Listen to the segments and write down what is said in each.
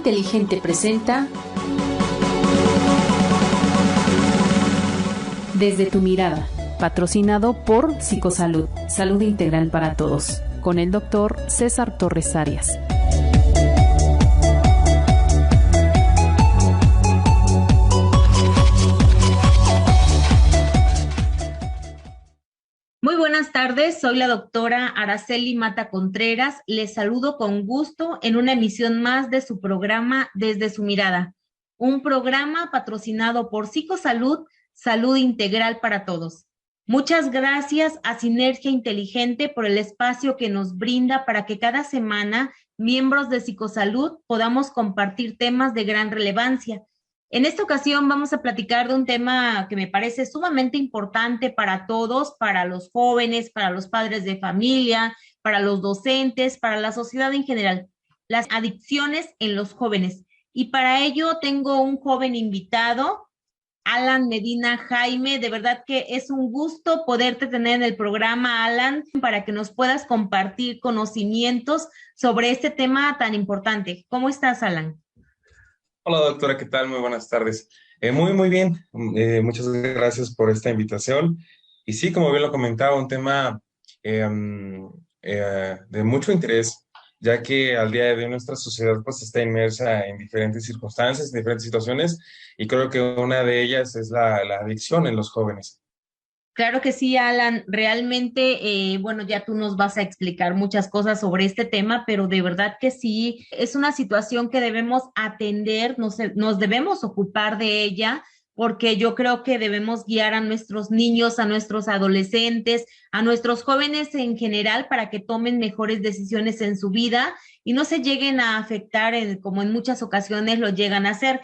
Inteligente presenta Desde tu mirada, patrocinado por Psicosalud, salud integral para todos, con el doctor César Torres Arias. Muy buenas tardes, soy la doctora Araceli Mata Contreras. Les saludo con gusto en una emisión más de su programa Desde su mirada, un programa patrocinado por Psicosalud, salud integral para todos. Muchas gracias a Sinergia Inteligente por el espacio que nos brinda para que cada semana miembros de Psicosalud podamos compartir temas de gran relevancia. En esta ocasión vamos a platicar de un tema que me parece sumamente importante para todos, para los jóvenes, para los padres de familia, para los docentes, para la sociedad en general, las adicciones en los jóvenes. Y para ello tengo un joven invitado, Alan Medina Jaime. De verdad que es un gusto poderte tener en el programa, Alan, para que nos puedas compartir conocimientos sobre este tema tan importante. ¿Cómo estás, Alan? Hola doctora, ¿qué tal? Muy buenas tardes. Muy bien. Muchas gracias por esta invitación. Y sí, como bien lo comentaba, un tema de mucho interés, ya que al día de hoy nuestra sociedad pues está inmersa en diferentes circunstancias, en diferentes situaciones, y creo que una de ellas es la adicción en los jóvenes. Claro que sí, Alan. Realmente, bueno, ya tú nos vas a explicar muchas cosas sobre este tema, pero de verdad que sí, es una situación que debemos atender, nos debemos ocupar de ella, porque yo creo que debemos guiar a nuestros niños, a nuestros adolescentes, a nuestros jóvenes en general para que tomen mejores decisiones en su vida y no se lleguen a afectar como en muchas ocasiones lo llegan a hacer.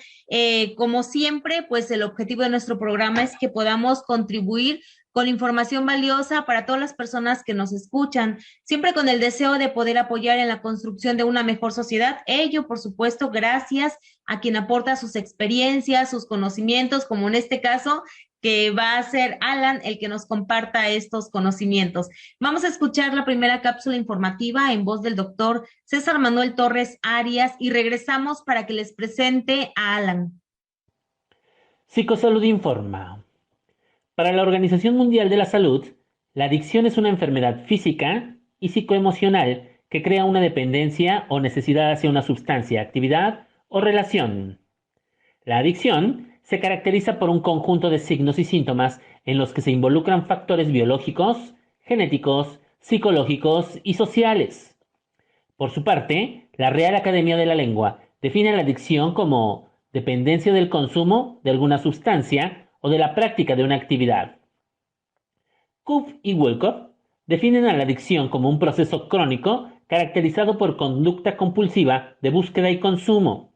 Como siempre, pues el objetivo de nuestro programa es que podamos contribuir con información valiosa para todas las personas que nos escuchan, siempre con el deseo de poder apoyar en la construcción de una mejor sociedad. Ello, por supuesto, gracias a quien aporta sus experiencias, sus conocimientos, como en este caso, que va a ser Alan el que nos comparta estos conocimientos. Vamos a escuchar la primera cápsula informativa en voz del doctor César Manuel Torres Arias y regresamos para que les presente a Alan. Psicosalud informa. Para la Organización Mundial de la Salud, la adicción es una enfermedad física y psicoemocional que crea una dependencia o necesidad hacia una sustancia, actividad o relación. La adicción se caracteriza por un conjunto de signos y síntomas en los que se involucran factores biológicos, genéticos, psicológicos y sociales. Por su parte, la Real Academia de la Lengua define la adicción como dependencia del consumo de alguna sustancia o de la práctica de una actividad. Kuff y Wolkoff definen a la adicción como un proceso crónico caracterizado por conducta compulsiva de búsqueda y consumo,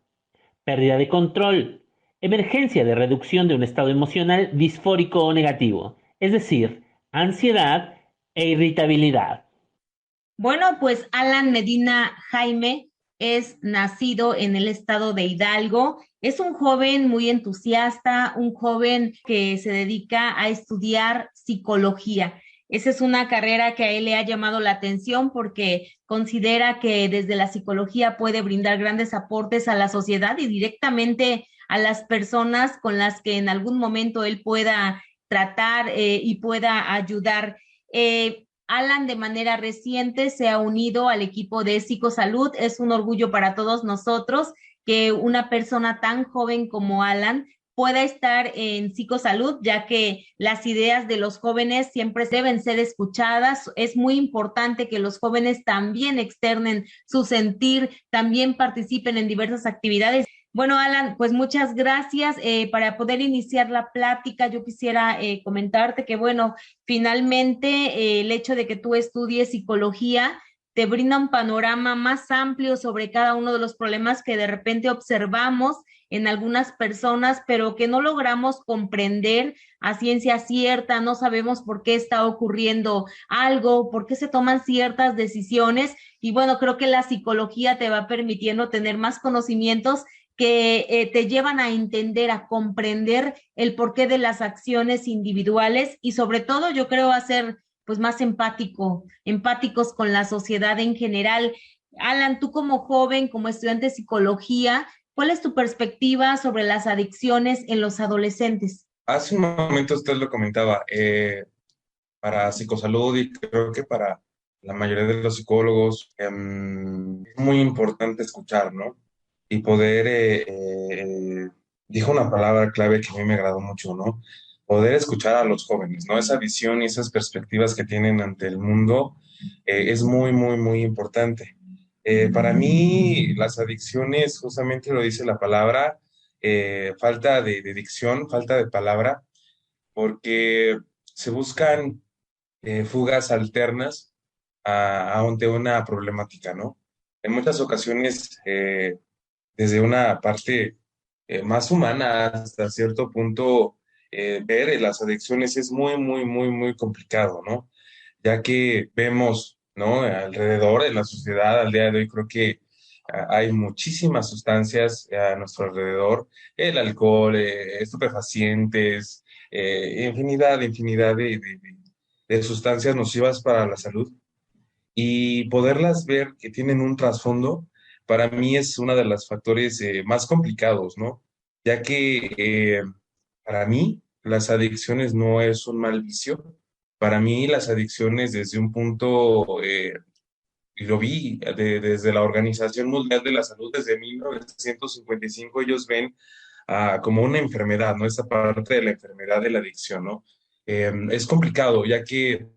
pérdida de control, emergencia de reducción de un estado emocional disfórico o negativo, es decir, ansiedad e irritabilidad. Bueno, pues Alan Medina Jaime es nacido en el estado de Hidalgo. Es un joven muy entusiasta, un joven que se dedica a estudiar psicología. Esa es una carrera que a él le ha llamado la atención porque considera que desde la psicología puede brindar grandes aportes a la sociedad y directamente a las personas con las que en algún momento él pueda tratar y pueda ayudar. Alan de manera reciente se ha unido al equipo de Psicosalud. Es un orgullo para todos nosotros que una persona tan joven como Alan pueda estar en Psicosalud, ya que las ideas de los jóvenes siempre deben ser escuchadas. Es muy importante que los jóvenes también externen su sentir, también participen en diversas actividades. Bueno, Alan, pues muchas gracias. Para poder iniciar la plática, yo quisiera comentarte que, bueno, finalmente el hecho de que tú estudies psicología te brinda un panorama más amplio sobre cada uno de los problemas que de repente observamos en algunas personas, pero que no logramos comprender a ciencia cierta, no sabemos por qué está ocurriendo algo, por qué se toman ciertas decisiones, y bueno, creo que la psicología te va permitiendo tener más conocimientos que te llevan a entender, a comprender el porqué de las acciones individuales y sobre todo yo creo a ser pues más empáticos con la sociedad en general. Alan, tú como joven, como estudiante de psicología, ¿cuál es tu perspectiva sobre las adicciones en los adolescentes? Hace un momento usted lo comentaba, para psicosalud y creo que para la mayoría de los psicólogos es muy importante escuchar, ¿no? Y poder, dijo una palabra clave que a mí me agradó mucho, ¿no? Poder escuchar a los jóvenes, ¿no? Esa visión y esas perspectivas que tienen ante el mundo es muy, muy, muy importante. Para mí, las adicciones, justamente lo dice la palabra, falta de dicción, falta de palabra, porque se buscan fugas alternas ante una problemática, ¿no? En muchas ocasiones, desde una parte más humana hasta cierto punto, ver las adicciones es muy, muy, muy, muy complicado, ¿no? Ya que vemos, ¿no? Alrededor de la sociedad al día de hoy, creo que hay muchísimas sustancias a nuestro alrededor, el alcohol, estupefacientes, infinidad de sustancias nocivas para la salud y poderlas ver que tienen un trasfondo, para mí es uno de los factores más complicados, ¿no? Ya que para mí las adicciones no es un mal vicio. Para mí las adicciones desde un punto, y lo vi desde la Organización Mundial de la Salud, desde 1955, ellos ven como una enfermedad, ¿no? Esa parte de la enfermedad de la adicción, ¿no? Es complicado, ya que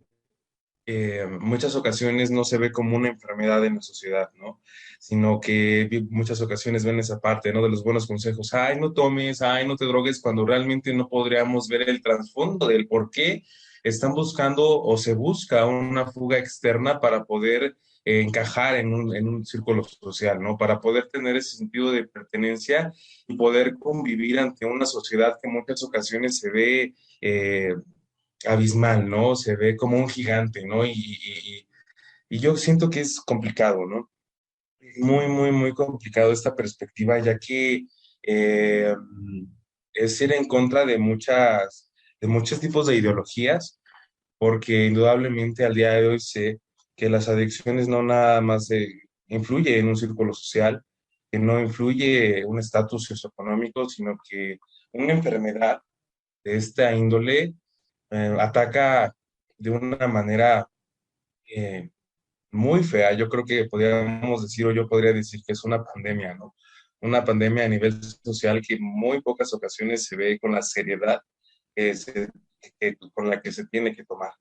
muchas ocasiones no se ve como una enfermedad en la sociedad, ¿no? Sino que muchas ocasiones ven esa parte, ¿no? De los buenos consejos, ay, no tomes, ay, no te drogues, cuando realmente no podríamos ver el trasfondo del por qué están buscando o se busca una fuga externa para poder encajar en un círculo social, ¿no? Para poder tener ese sentido de pertenencia y poder convivir ante una sociedad que en muchas ocasiones se ve abismal, ¿no? Se ve como un gigante, ¿no? Y yo siento que es complicado, ¿no? Muy, muy, muy complicado esta perspectiva, ya que eh, es ir en contra de muchos tipos de ideologías, porque indudablemente al día de hoy sé que las adicciones no nada más influye en un círculo social, que no influye un estatus socioeconómico, sino que una enfermedad de esta índole ataca de una manera eh, muy fea. Yo creo que podríamos decir, o yo podría decir que es una pandemia, ¿no? Una pandemia a nivel social que en muy pocas ocasiones se ve con la seriedad con la que se tiene que tomar.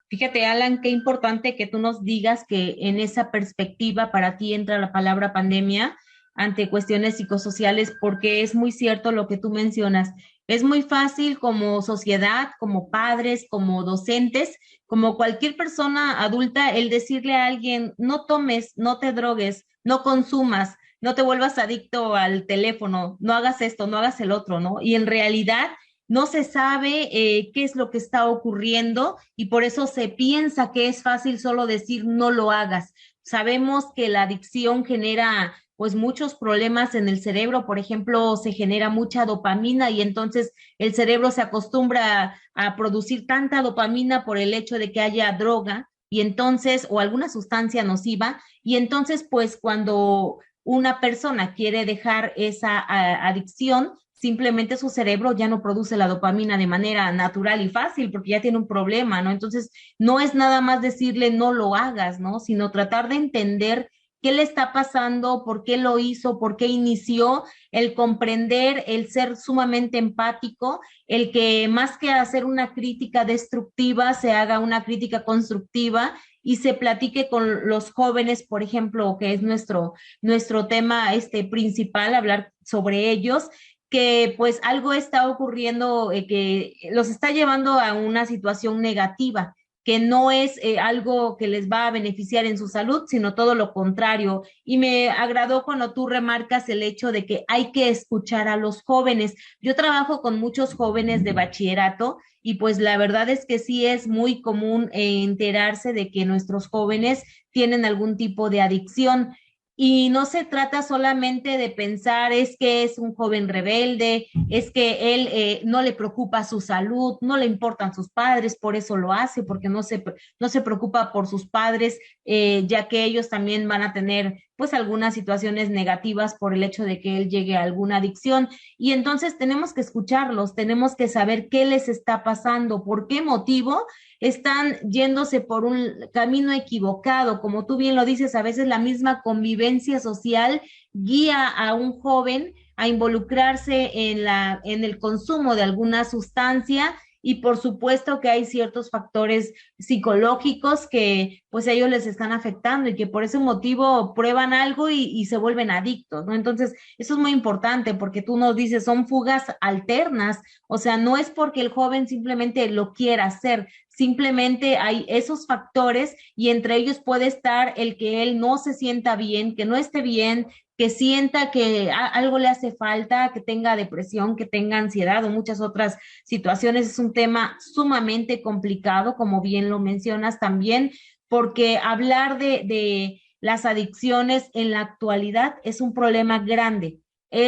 Fíjate, Alan, qué importante que tú nos digas que en esa perspectiva para ti entra la palabra pandemia ante cuestiones psicosociales, porque es muy cierto lo que tú mencionas. Es muy fácil como sociedad, como padres, como docentes, como cualquier persona adulta, el decirle a alguien, no tomes, no te drogues, no consumas, no te vuelvas adicto al teléfono, no hagas esto, no hagas el otro, ¿no? Y en realidad no se sabe qué es lo que está ocurriendo y por eso se piensa que es fácil solo decir no lo hagas. Sabemos que la adicción genera pues muchos problemas en el cerebro, por ejemplo, se genera mucha dopamina y entonces el cerebro se acostumbra a producir tanta dopamina por el hecho de que haya droga y entonces, o alguna sustancia nociva, y entonces pues cuando una persona quiere dejar esa adicción, simplemente su cerebro ya no produce la dopamina de manera natural y fácil porque ya tiene un problema, ¿no? Entonces, no es nada más decirle no lo hagas, ¿no? Sino tratar de entender qué le está pasando, por qué lo hizo, por qué inició, el comprender, el ser sumamente empático, el que más que hacer una crítica destructiva, se haga una crítica constructiva y se platique con los jóvenes, por ejemplo, que es nuestro tema principal, hablar sobre ellos, que pues algo está ocurriendo que los está llevando a una situación negativa, que no es algo que les va a beneficiar en su salud, sino todo lo contrario. Y me agradó cuando tú remarcas el hecho de que hay que escuchar a los jóvenes. Yo trabajo con muchos jóvenes de bachillerato y pues la verdad es que sí es muy común enterarse de que nuestros jóvenes tienen algún tipo de adicción. Y no se trata solamente de pensar es que es un joven rebelde, es que él no le preocupa su salud, no le importan sus padres, por eso lo hace, porque no se preocupa por sus padres, ya que ellos también van a tener pues algunas situaciones negativas por el hecho de que él llegue a alguna adicción. Y entonces tenemos que escucharlos, tenemos que saber qué les está pasando, por qué motivo están yéndose por un camino equivocado. Como tú bien lo dices, a veces la misma convivencia social guía a un joven a involucrarse en el consumo de alguna sustancia, y por supuesto que hay ciertos factores psicológicos que pues ellos les están afectando y que por ese motivo prueban algo y se vuelven adictos, ¿no? Entonces, eso es muy importante porque tú nos dices, son fugas alternas, o sea, no es porque el joven simplemente lo quiera hacer, simplemente hay esos factores y entre ellos puede estar el que él no se sienta bien, que no esté bien, que sienta que algo le hace falta, que tenga depresión, que tenga ansiedad o muchas otras situaciones. Es un tema sumamente complicado, como bien lo mencionas también, porque hablar de las adicciones en la actualidad es un problema grande.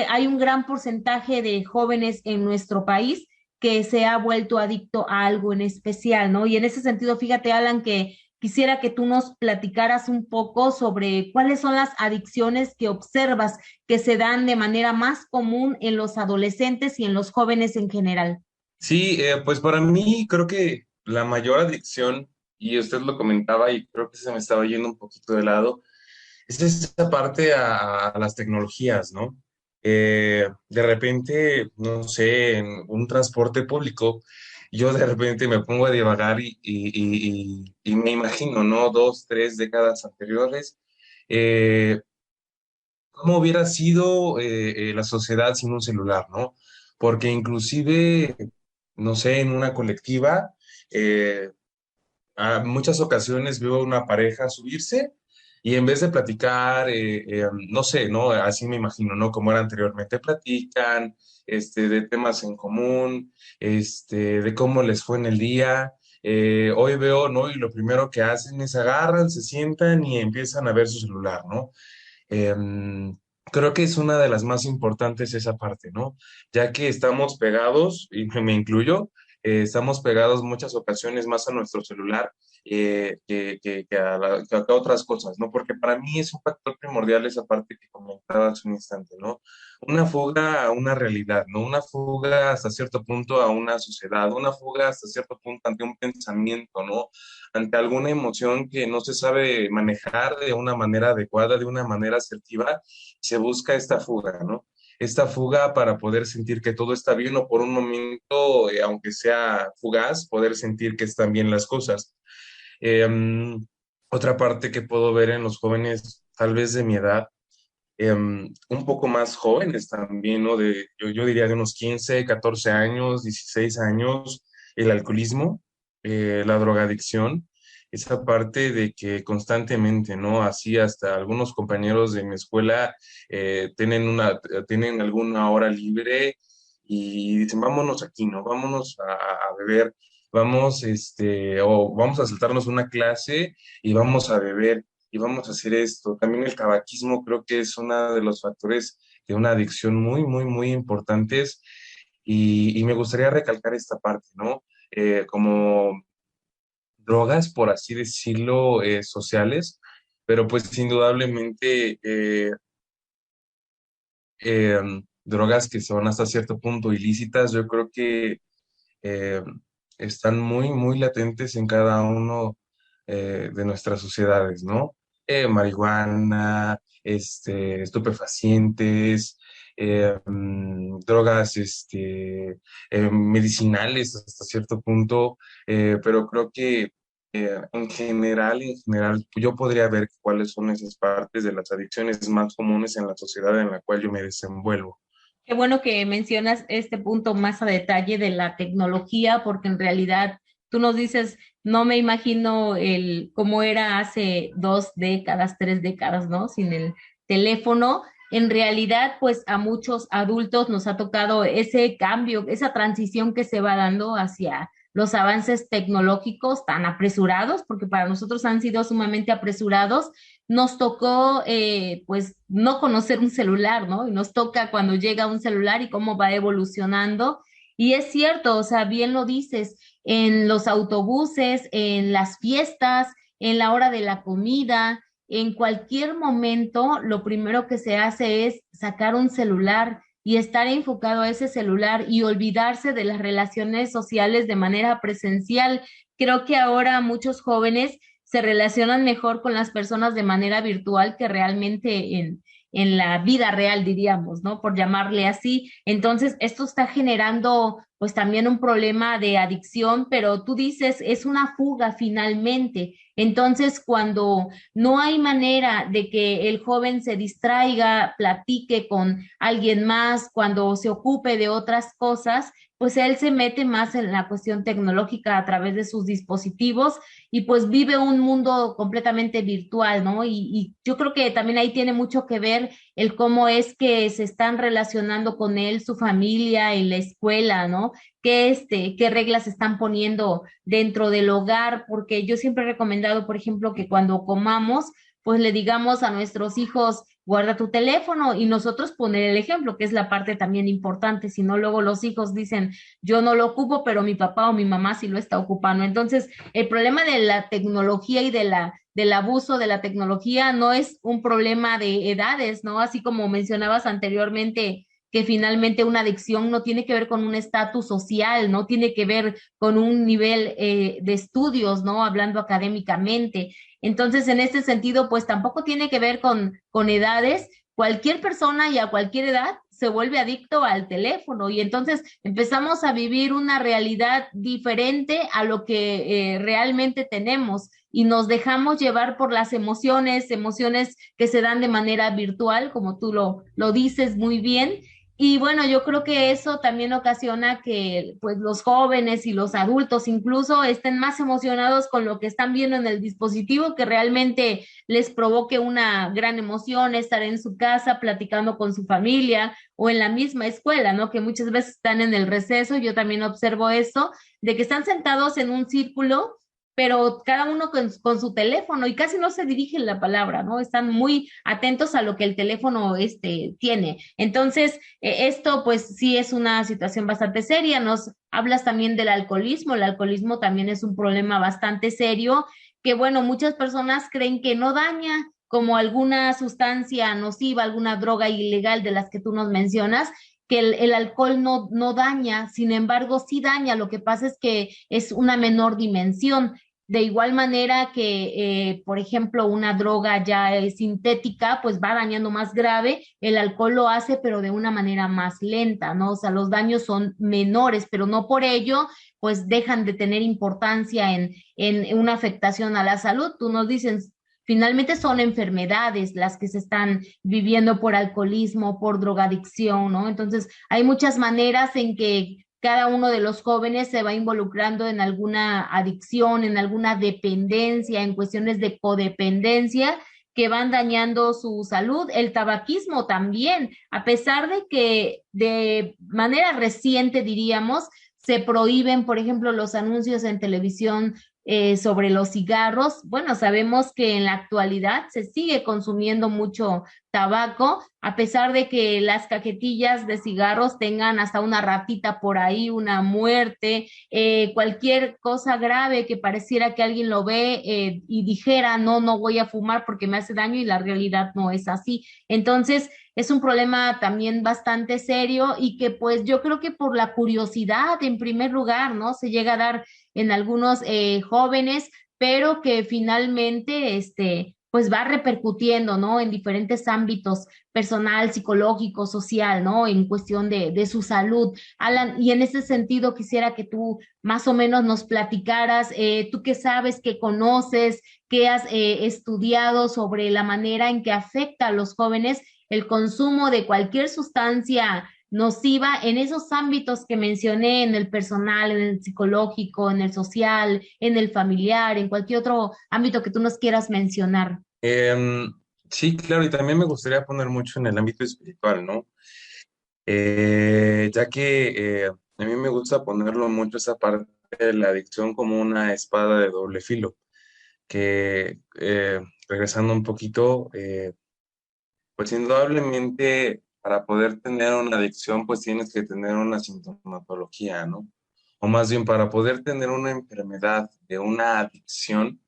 Hay un gran porcentaje de jóvenes en nuestro país que se ha vuelto adicto a algo en especial, ¿no? Y en ese sentido, fíjate, Alan, que quisiera que tú nos platicaras un poco sobre cuáles son las adicciones que observas que se dan de manera más común en los adolescentes y en los jóvenes en general. Sí, pues para mí creo que la mayor adicción, y usted lo comentaba y creo que se me estaba yendo un poquito de lado, es esa parte a las tecnologías, ¿no? De repente, no sé, en un transporte público, yo de repente me pongo a divagar y me imagino, ¿no? 2, 3 décadas anteriores, eh, ¿cómo hubiera sido la sociedad sin un celular, ¿no? Porque inclusive, no sé, en una colectiva, eh, a muchas ocasiones veo a una pareja subirse y en vez de platicar, no sé, ¿no? Así me imagino, ¿no? Como era anteriormente, platican, de temas en común, de cómo les fue en el día. Hoy veo, ¿no? Y lo primero que hacen es agarran, se sientan y empiezan a ver su celular, ¿no? Creo que es una de las más importantes esa parte, ¿no? Ya que estamos pegados, y me incluyo, estamos pegados muchas ocasiones más a nuestro celular que a otras cosas, ¿no? Porque para mí es un factor primordial esa parte que comentabas hace un instante, ¿no? Una fuga a una realidad, ¿no? Una fuga hasta cierto punto a una sociedad, una fuga hasta cierto punto ante un pensamiento, ¿no? Ante alguna emoción que no se sabe manejar de una manera adecuada, de una manera asertiva, se busca esta fuga, ¿no? Esta fuga para poder sentir que todo está bien o por un momento, aunque sea fugaz, poder sentir que están bien las cosas. Eh, Otra parte que puedo ver en los jóvenes, tal vez de mi edad, un poco más jóvenes también, ¿no? Yo diría de unos 15, 14 años, 16 años, el alcoholismo, la drogadicción, esa parte de que constantemente, ¿no? Así hasta algunos compañeros de mi escuela tienen alguna hora libre y dicen, vámonos aquí, ¿no? Vámonos a beber, vamos, o vamos a saltarnos una clase y vamos a beber y vamos a hacer esto. También el tabaquismo creo que es uno de los factores de una adicción muy, muy, muy importantes y me gustaría recalcar esta parte, ¿no? Como drogas, por así decirlo, sociales, pero pues indudablemente drogas que son hasta cierto punto ilícitas, yo creo que eh, están muy, muy latentes en cada uno de nuestras sociedades, ¿no? Marihuana, estupefacientes, drogas, medicinales hasta cierto punto, pero creo que en general, yo podría ver cuáles son esas partes de las adicciones más comunes en la sociedad en la cual yo me desenvuelvo. Qué bueno que mencionas este punto más a detalle de la tecnología, porque en realidad tú nos dices, no me imagino el cómo era hace 2 décadas, 3 décadas, ¿no? Sin el teléfono. En realidad, pues a muchos adultos nos ha tocado ese cambio, esa transición que se va dando hacia los avances tecnológicos tan apresurados, porque para nosotros han sido sumamente apresurados. Nos tocó, pues, no conocer un celular, ¿no? Y nos toca cuando llega un celular y cómo va evolucionando. Y es cierto, o sea, bien lo dices, en los autobuses, en las fiestas, en la hora de la comida, en cualquier momento, lo primero que se hace es sacar un celular y estar enfocado a ese celular y olvidarse de las relaciones sociales de manera presencial. Creo que ahora muchos jóvenes se relacionan mejor con las personas de manera virtual que realmente en la vida real, diríamos, ¿no? Por llamarle así. Entonces, esto está generando pues también un problema de adicción, pero tú dices, es una fuga finalmente. Entonces, cuando no hay manera de que el joven se distraiga, platique con alguien más, cuando se ocupe de otras cosas, pues él se mete más en la cuestión tecnológica a través de sus dispositivos y pues vive un mundo completamente virtual, ¿no? Y yo creo que también ahí tiene mucho que ver el cómo es que se están relacionando con él, su familia y la escuela, ¿no? Qué reglas están poniendo dentro del hogar, porque yo siempre he recomendado, por ejemplo, que cuando comamos, pues le digamos a nuestros hijos, guarda tu teléfono y nosotros poner el ejemplo, que es la parte también importante, si no luego los hijos dicen, yo no lo ocupo, pero mi papá o mi mamá sí lo está ocupando. Entonces, el problema de la tecnología y del abuso de la tecnología no es un problema de edades, ¿no? Así como mencionabas anteriormente, que finalmente una adicción no tiene que ver con un estatus social, no tiene que ver con un nivel de estudios, ¿no? Hablando académicamente. Entonces, en este sentido, pues tampoco tiene que ver con edades. Cualquier persona y a cualquier edad se vuelve adicto al teléfono y entonces empezamos a vivir una realidad diferente a lo que realmente tenemos y nos dejamos llevar por las emociones que se dan de manera virtual, como tú lo dices muy bien. Y bueno, yo creo que eso también ocasiona que pues los jóvenes y los adultos incluso estén más emocionados con lo que están viendo en el dispositivo que realmente les provoque una gran emoción estar en su casa platicando con su familia o en la misma escuela, ¿no? Que muchas veces están en el receso, yo también observo eso, de que están sentados en un círculo pero cada uno con su teléfono y casi no se dirigen la palabra, ¿no? Están muy atentos a lo que el teléfono tiene. Entonces, esto pues sí es una situación bastante seria. Nos hablas también del alcoholismo. El alcoholismo también es un problema bastante serio que, bueno, muchas personas creen que no daña como alguna sustancia nociva, alguna droga ilegal de las que tú nos mencionas, que el alcohol no daña, sin embargo sí daña, lo que pasa es que es una menor dimensión. De igual manera que, por ejemplo, una droga ya sintética, pues va dañando más grave, el alcohol lo hace, pero de una manera más lenta, ¿no? O sea, los daños son menores, pero no por ello, pues dejan de tener importancia en una afectación a la salud. Tú nos dices, finalmente son enfermedades las que se están viviendo por alcoholismo, por drogadicción, ¿no? Entonces, hay muchas maneras en que cada uno de los jóvenes se va involucrando en alguna adicción, en alguna dependencia, en cuestiones de codependencia que van dañando su salud. El tabaquismo también, a pesar de que de manera reciente, diríamos, se prohíben, por ejemplo, los anuncios en televisión sobre los cigarros. Bueno, sabemos que en la actualidad se sigue consumiendo mucho tabaco, a pesar de que las cajetillas de cigarros tengan hasta una ratita por ahí, una muerte, cualquier cosa grave que pareciera que alguien lo ve y dijera, no voy a fumar porque me hace daño y la realidad no es así. Entonces, es un problema también bastante serio y que pues yo creo que por la curiosidad en primer lugar, ¿no? Se llega a dar en algunos jóvenes, pero que finalmente, pues va repercutiendo, ¿no? En diferentes ámbitos, personal, psicológico, social, ¿no? En cuestión de su salud. Alan, y en ese sentido quisiera que tú más o menos nos platicaras, tú qué sabes, qué conoces, qué has estudiado sobre la manera en que afecta a los jóvenes el consumo de cualquier sustancia nociva en esos ámbitos que mencioné, en el personal, en el psicológico, en el social, en el familiar, en cualquier otro ámbito que tú nos quieras mencionar. Em, sí, claro, y también me gustaría poner mucho en el ámbito espiritual, ¿no? Ya que a mí me gusta ponerlo mucho esa parte la adicción como una espada de doble filo, que regresando un poquito, pues indudablemente para poder tener una adicción, pues tienes que tener una sintomatología, ¿no? O más bien para poder tener una enfermedad de una adicción,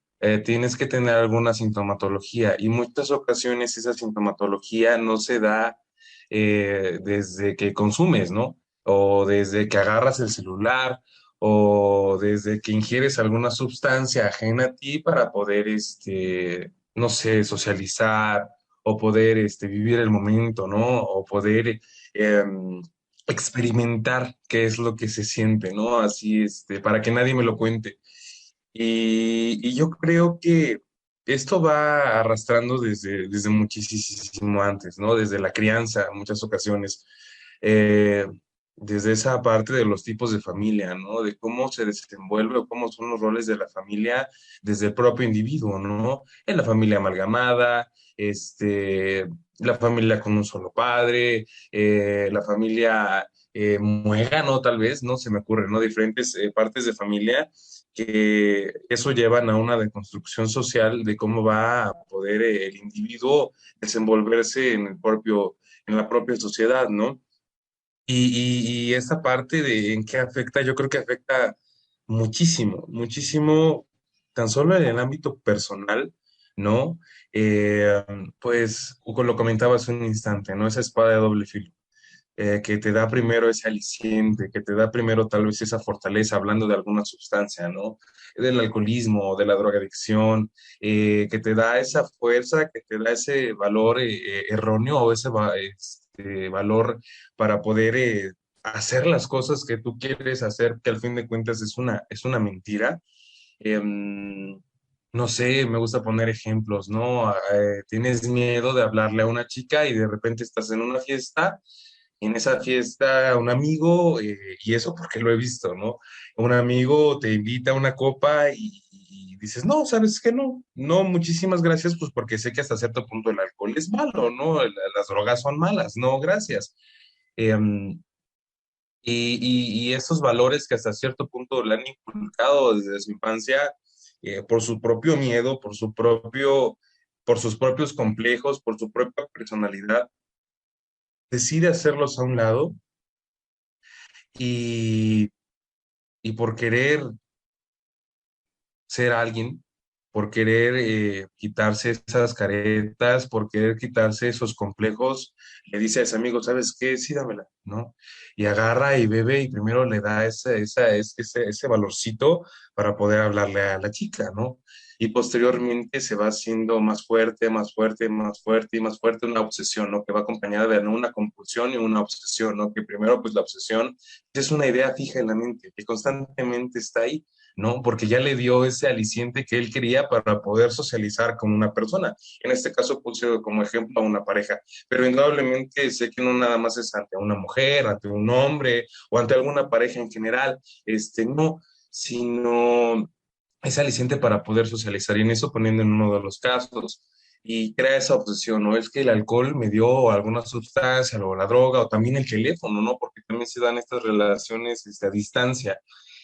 tienes que tener alguna sintomatología y muchas ocasiones esa sintomatología no se da desde que consumes, ¿no? O desde que agarras el celular o desde que ingieres alguna sustancia ajena a ti para poder, no sé, socializar o poder vivir el momento, ¿no? O poder experimentar qué es lo que se siente, ¿no? Así, para que nadie me lo cuente. Y yo creo que esto va arrastrando desde muchísimo antes, ¿no? Desde la crianza, en muchas ocasiones. Eh, Desde esa parte de los tipos de familia, ¿no? De cómo se desenvuelve o cómo son los roles de la familia desde el propio individuo, ¿no? En la familia amalgamada, la familia con un solo padre, la familia muégano, tal vez, ¿no? Se me ocurre, ¿no? Diferentes partes de familia que eso llevan a una deconstrucción social de cómo va a poder el individuo desenvolverse en la propia sociedad, ¿no? Y esta parte de en qué afecta, yo creo que afecta muchísimo, muchísimo, tan solo en el ámbito personal, ¿no? Eh, pues, como lo comentaba hace un instante, ¿no? Esa espada de doble filo que te da primero ese aliciente, que te da primero tal vez esa fortaleza, hablando de alguna sustancia, ¿no? Del alcoholismo, de la drogadicción, que te da esa fuerza, que te da ese valor erróneo o ese valor para poder hacer las cosas que tú quieres hacer, que al fin de cuentas es una mentira. No sé, me gusta poner ejemplos, ¿no? Tienes miedo de hablarle a una chica y de repente estás en una fiesta, y en esa fiesta un amigo, y eso porque lo he visto, ¿no? Un amigo te invita a una copa y dices, no, ¿sabes qué? No, no, muchísimas gracias, pues porque sé que hasta cierto punto el alcohol es malo, ¿no? Las drogas son malas, no, gracias. Em, y estos valores que hasta cierto punto le han inculcado desde su infancia, por su propio miedo, por sus propios complejos, por su propia personalidad, decide hacerlos a un lado y, y por querer ser alguien, por querer quitarse esas caretas, por querer quitarse esos complejos, le dice a ese amigo, ¿sabes qué? Sí, dámela, ¿no? Y agarra y bebe y primero le da ese valorcito para poder hablarle a la chica, ¿no? Y posteriormente se va haciendo más fuerte, más fuerte, más fuerte y más fuerte una obsesión, ¿no? Que va acompañada de una compulsión y una obsesión, ¿no? Que primero, pues la obsesión es una idea fija en la mente, que constantemente está ahí, ¿no? Porque ya le dio ese aliciente que él quería para poder socializar con una persona. En este caso puse como ejemplo a una pareja, pero indudablemente sé que no nada más es ante una mujer, ante un hombre o ante alguna pareja en general, no, sino ese aliciente para poder socializar y en eso poniendo en uno de los casos. Y crea esa obsesión, ¿no? Es que el alcohol me dio alguna sustancia, o la droga, o también el teléfono, ¿no? Porque también se dan estas relaciones a distancia.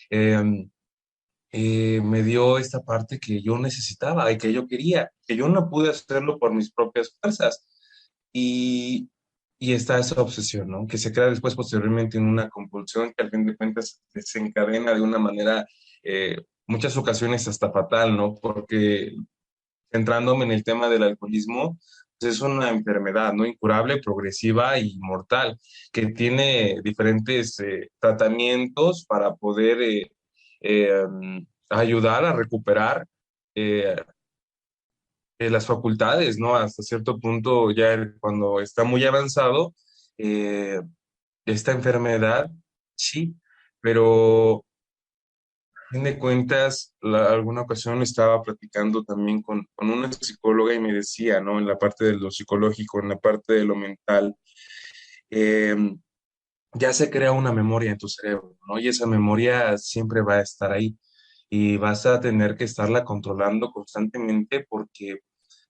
Eh, Me dio esta parte que yo necesitaba y que yo quería, que yo no pude hacerlo por mis propias fuerzas. Y, y está esa obsesión, ¿no? Que se crea después posteriormente en una compulsión que al fin de cuentas desencadena de una manera, muchas ocasiones hasta fatal, ¿no? Porque centrándome en el tema del alcoholismo, pues es una enfermedad, ¿no? Incurable, progresiva y mortal, que tiene diferentes tratamientos para poder ayudar a recuperar eh, las facultades, ¿no? Hasta cierto punto, ya cuando está muy avanzado, eh, esta enfermedad, sí, pero fin de cuentas, alguna ocasión estaba platicando también con una psicóloga y me decía, ¿no? En la parte de lo psicológico, en la parte de lo mental, eh, ya se crea una memoria en tu cerebro, ¿no? Y esa memoria siempre va a estar ahí y vas a tener que estarla controlando constantemente porque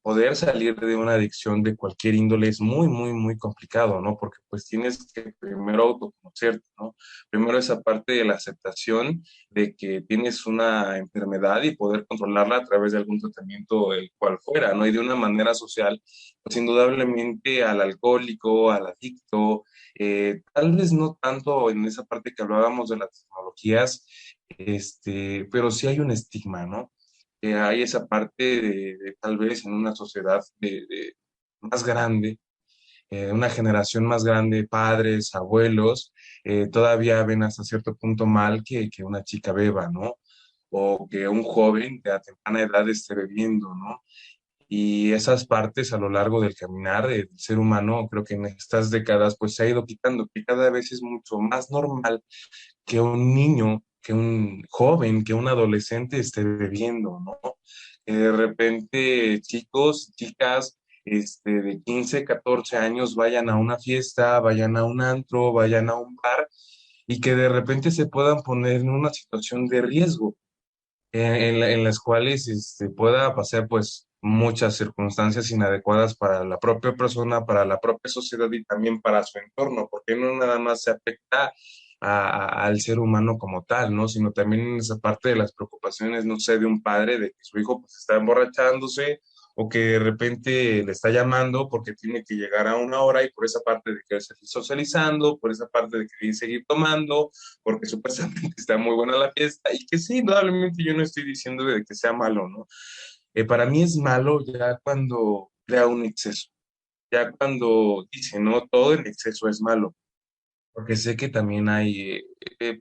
poder salir de una adicción de cualquier índole es muy, muy, muy complicado, ¿no? Porque pues tienes que primero autoconocerte, ¿no? Primero esa parte de la aceptación de que tienes una enfermedad y poder controlarla a través de algún tratamiento, el cual fuera, ¿no? Y de una manera social, pues indudablemente al alcohólico, al adicto, tal vez no tanto en esa parte que hablábamos de las tecnologías, pero sí hay un estigma, ¿no? Hay esa parte de tal vez en una sociedad más grande, una generación más grande, padres, abuelos, todavía ven hasta cierto punto mal que una chica beba, ¿no? O que un joven de a temprana edad esté bebiendo, ¿no? Y esas partes a lo largo del caminar del ser humano, creo que en estas décadas, pues se ha ido quitando, que cada vez es mucho más normal que un niño, que un joven, que un adolescente esté bebiendo, ¿no? Que de repente chicos, chicas, de 15, 14 años vayan a una fiesta, vayan a un antro, vayan a un bar y que de repente se puedan poner en una situación de riesgo en las cuales pueda pasar pues muchas circunstancias inadecuadas para la propia persona, para la propia sociedad y también para su entorno, porque no nada más se afecta al ser humano como tal, ¿no? Sino también en esa parte de las preocupaciones, no sé, de un padre de que su hijo pues está emborrachándose o que de repente le está llamando porque tiene que llegar a una hora y por esa parte de que seguir socializando, por esa parte de que quiere seguir tomando, porque supuestamente está muy buena la fiesta y que sí, indudablemente yo no estoy diciendo de que sea malo, ¿no? Para mí es malo ya cuando crea un exceso, ya cuando dice, no, todo el exceso es malo, porque sé que también hay,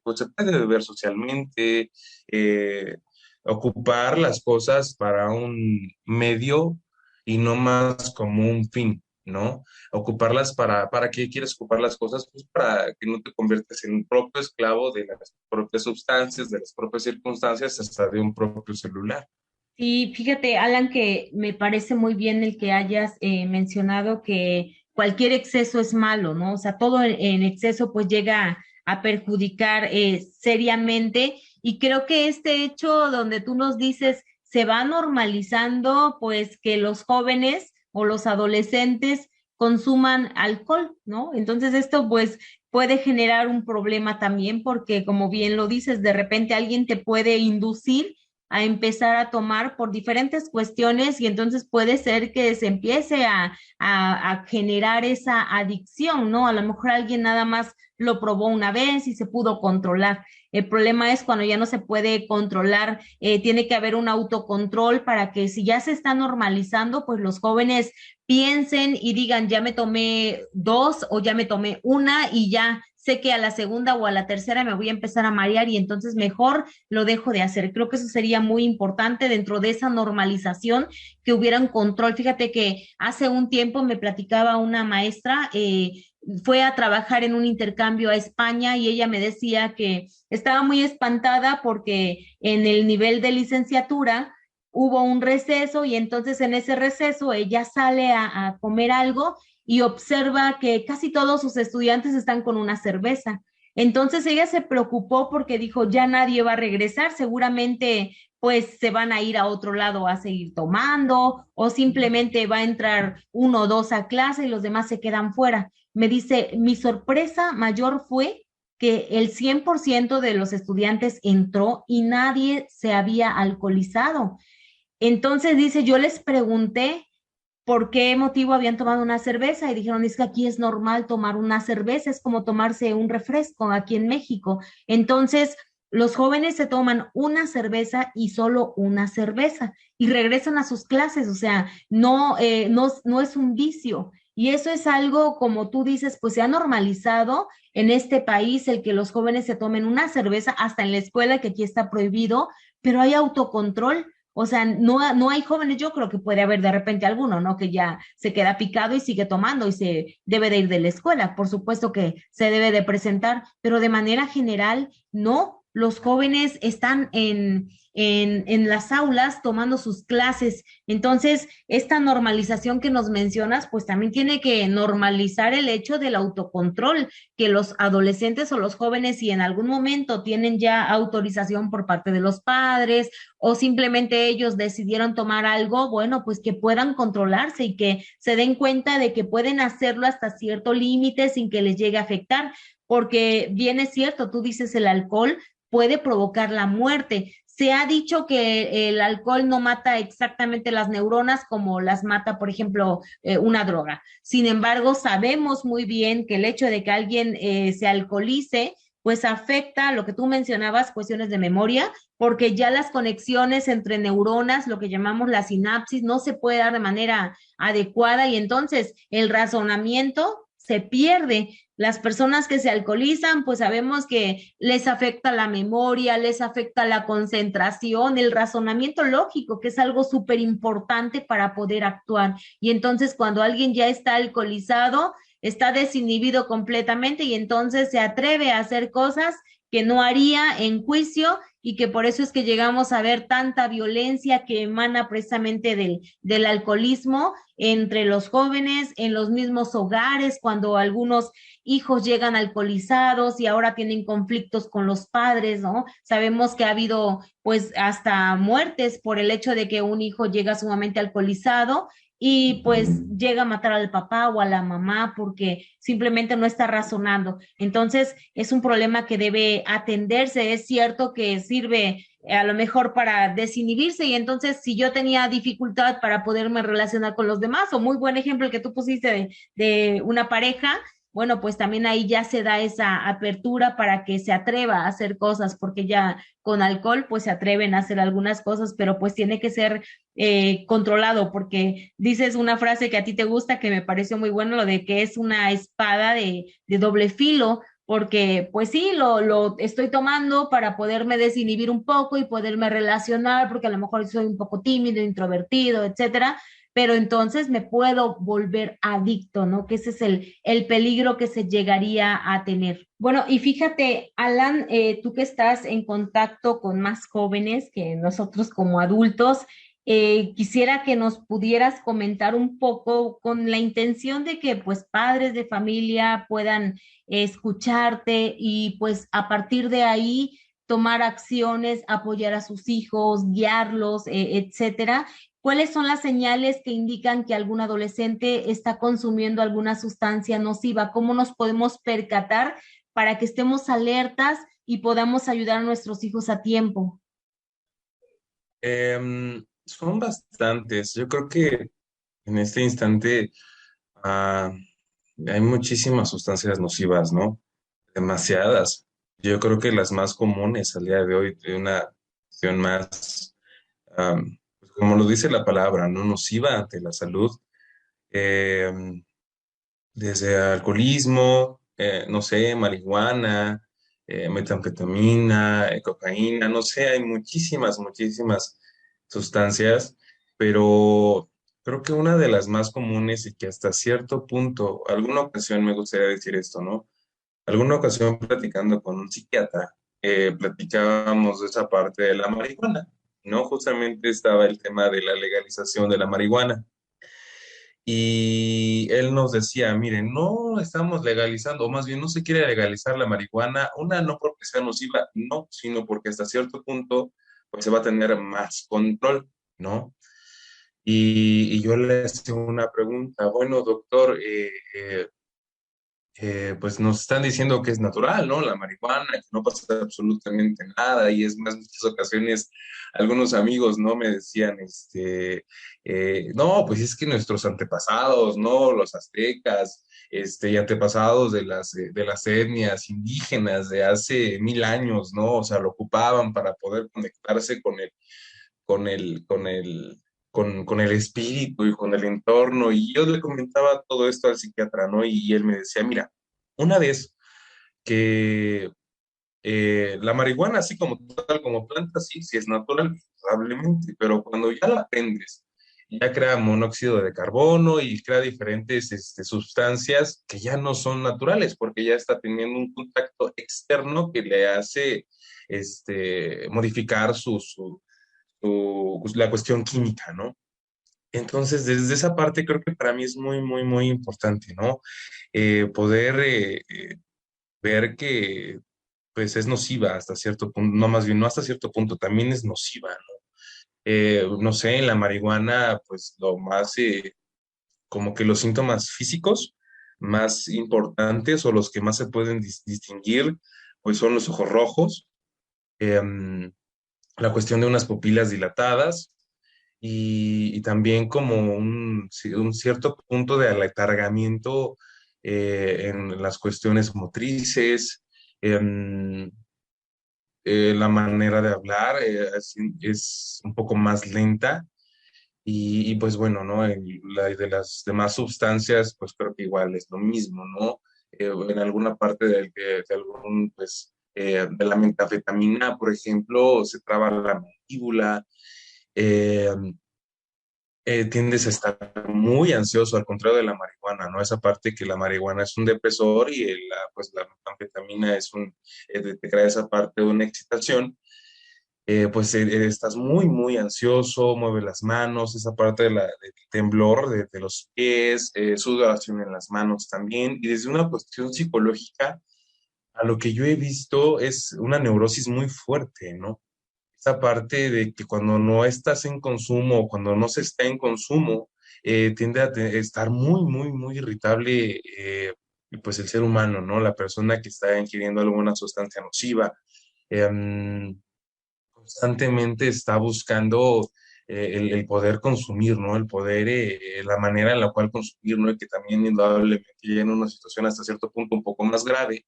pues se puede beber socialmente, eh, ocupar las cosas para un medio y no más como un fin, ¿no? Ocuparlas ¿para qué quieres ocupar las cosas? Pues para que no te conviertas en un propio esclavo de las propias sustancias, de las propias circunstancias, hasta de un propio celular. Y fíjate, Alan, que me parece muy bien el que hayas mencionado que cualquier exceso es malo, ¿no? O sea, todo en exceso pues llega a perjudicar seriamente. Y creo que este hecho donde tú nos dices se va normalizando, pues que los jóvenes o los adolescentes consuman alcohol, ¿no? Entonces esto pues puede generar un problema también porque como bien lo dices, de repente alguien te puede inducir a empezar a tomar por diferentes cuestiones y entonces puede ser que se empiece a generar esa adicción, ¿no? A lo mejor alguien nada más lo probó una vez y se pudo controlar. El problema es cuando ya no se puede controlar, tiene que haber un autocontrol para que si ya se está normalizando, pues los jóvenes piensen y digan, ya me tomé dos o ya me tomé una y ya sé que a la segunda o a la tercera me voy a empezar a marear y entonces mejor lo dejo de hacer. Creo que eso sería muy importante dentro de esa normalización, que hubiera un control. Fíjate que hace un tiempo me platicaba una maestra, fue a trabajar en un intercambio a España y ella me decía que estaba muy espantada porque en el nivel de licenciatura hubo un receso y entonces en ese receso ella sale a comer algo y observa que casi todos sus estudiantes están con una cerveza. Entonces ella se preocupó porque dijo, ya nadie va a regresar, seguramente pues se van a ir a otro lado a seguir tomando o simplemente va a entrar uno o dos a clase y los demás se quedan fuera. Me dice, mi sorpresa mayor fue que el 100% de los estudiantes entró y nadie se había alcoholizado. Entonces dice, yo les pregunté por qué motivo habían tomado una cerveza y dijeron, es que aquí es normal tomar una cerveza, es como tomarse un refresco aquí en México. Entonces, los jóvenes se toman una cerveza y solo una cerveza y regresan a sus clases, o sea, no es un vicio. Y eso es algo, como tú dices, pues se ha normalizado en este país el que los jóvenes se tomen una cerveza, hasta en la escuela, que aquí está prohibido, pero hay autocontrol. O sea, no hay jóvenes, yo creo que puede haber de repente alguno, ¿no? Que ya se queda picado y sigue tomando y se debe de ir de la escuela. Por supuesto que se debe de presentar, pero de manera general, no. los jóvenes están en las aulas tomando sus clases. Entonces, esta normalización que nos mencionas, pues también tiene que normalizar el hecho del autocontrol, que los adolescentes o los jóvenes, si en algún momento tienen ya autorización por parte de los padres o simplemente ellos decidieron tomar algo, bueno, pues que puedan controlarse y que se den cuenta de que pueden hacerlo hasta cierto límite sin que les llegue a afectar, porque bien es cierto, tú dices el alcohol puede provocar la muerte. Se ha dicho que el alcohol no mata exactamente las neuronas como las mata, por ejemplo, una droga. Sin embargo, sabemos muy bien que el hecho de que alguien se alcoholice, pues afecta lo que tú mencionabas, cuestiones de memoria, porque ya las conexiones entre neuronas, lo que llamamos la sinapsis, no se puede dar de manera adecuada y entonces el razonamiento se pierde. Las personas que se alcoholizan, pues sabemos que les afecta la memoria, les afecta la concentración, el razonamiento lógico, que es algo súper importante para poder actuar. Y entonces cuando alguien ya está alcoholizado, está desinhibido completamente y entonces se atreve a hacer cosas que no haría en juicio y que por eso es que llegamos a ver tanta violencia que emana precisamente del alcoholismo entre los jóvenes, en los mismos hogares, cuando algunos hijos llegan alcoholizados y ahora tienen conflictos con los padres, ¿no? Sabemos que ha habido pues hasta muertes por el hecho de que un hijo llega sumamente alcoholizado y pues llega a matar al papá o a la mamá porque simplemente no está razonando. Entonces es un problema que debe atenderse. Es cierto que sirve a lo mejor para desinhibirse y entonces si yo tenía dificultad para poderme relacionar con los demás, o muy buen ejemplo el que tú pusiste de una pareja, bueno, pues también ahí ya se da esa apertura para que se atreva a hacer cosas, porque ya con alcohol pues se atreven a hacer algunas cosas, pero pues tiene que ser controlado, porque dices una frase que a ti te gusta, que me pareció muy bueno, lo de que es una espada de doble filo, porque pues sí, lo estoy tomando para poderme desinhibir un poco y poderme relacionar, porque a lo mejor soy un poco tímido, introvertido, etcétera, pero entonces me puedo volver adicto, ¿no? Que ese es el peligro que se llegaría a tener. Bueno, y fíjate, Alan, tú que estás en contacto con más jóvenes que nosotros como adultos, quisiera que nos pudieras comentar un poco con la intención de que pues padres de familia puedan escucharte y pues a partir de ahí tomar acciones, apoyar a sus hijos, guiarlos, etcétera. ¿Cuáles son las señales que indican que algún adolescente está consumiendo alguna sustancia nociva? ¿Cómo nos podemos percatar para que estemos alertas y podamos ayudar a nuestros hijos a tiempo? Son bastantes. Yo creo que en este instante ah, hay muchísimas sustancias nocivas, ¿no? Demasiadas. Yo creo que las más comunes al día de hoy, de una cuestión más, pues como lo dice la palabra, ¿no? Nociva ante la salud, em, desde alcoholismo, no sé, marihuana, metanfetamina, cocaína, no sé, hay muchísimas sustancias, pero creo que una de las más comunes y que hasta cierto punto, alguna ocasión me gustaría decir esto, ¿no? Alguna ocasión platicando con un psiquiatra, platicábamos de esa parte de la marihuana, ¿no? Justamente estaba el tema de la legalización de la marihuana. Y él nos decía, miren, no estamos legalizando, o más bien no se quiere legalizar la marihuana, una no porque sea nociva, no, sino porque hasta cierto punto pues se va a tener más control, ¿no? Y yo le hacía una pregunta, bueno, doctor, pues nos están diciendo que es natural, ¿no? La marihuana, que no pasa absolutamente nada, y es más, en muchas ocasiones algunos amigos, ¿no? Me decían, no, pues es que nuestros antepasados, ¿no? Los aztecas, y antepasados de las etnias indígenas de hace 1000 años, ¿no? O sea, lo ocupaban para poder conectarse con el espíritu y con el entorno. Y yo le comentaba todo esto al psiquiatra, ¿no? Y él me decía, mira, una vez que la marihuana, así como tal, como planta, sí, sí es natural, probablemente, pero cuando ya la aprendes ya crea monóxido de carbono y crea diferentes sustancias que ya no son naturales, porque ya está teniendo un contacto externo que le hace modificar pues, la cuestión química, ¿no? Entonces, desde esa parte creo que para mí es muy, muy, muy importante, ¿no? Poder ver que pues es nociva hasta cierto punto, no más bien, no hasta cierto punto, también es nociva, ¿no? No sé, en la marihuana, pues lo más, como que los síntomas físicos más importantes o los que más se pueden distinguir, pues son los ojos rojos, em, la cuestión de unas pupilas dilatadas y también como un cierto punto de aletargamiento en las cuestiones motrices, em, la manera de hablar es un poco más lenta y, pues bueno, ¿no? La de las demás sustancias, pues creo que igual es lo mismo, ¿no? En alguna parte de algún, pues, de la metafetamina, por ejemplo, se traba la mandíbula, eh, tiendes a estar muy ansioso, al contrario de la marihuana, ¿no? Esa parte que la marihuana es un depresor y pues la metanfetamina te crea esa parte de una excitación, pues estás muy, muy ansioso, mueve las manos, esa parte del temblor de los pies, sudoración en las manos también, y desde una cuestión psicológica, a lo que yo he visto es una neurosis muy fuerte, ¿no? Esa parte de que cuando no estás en consumo o cuando no se está en consumo, tiende a estar muy, muy, muy irritable, pues el ser humano, ¿no? La persona que está ingiriendo alguna sustancia nociva. em, Constantemente está buscando el poder consumir, ¿no? El poder, la manera en la cual consumir, ¿no? Y que también indudablemente llega en una situación hasta cierto punto un poco más grave,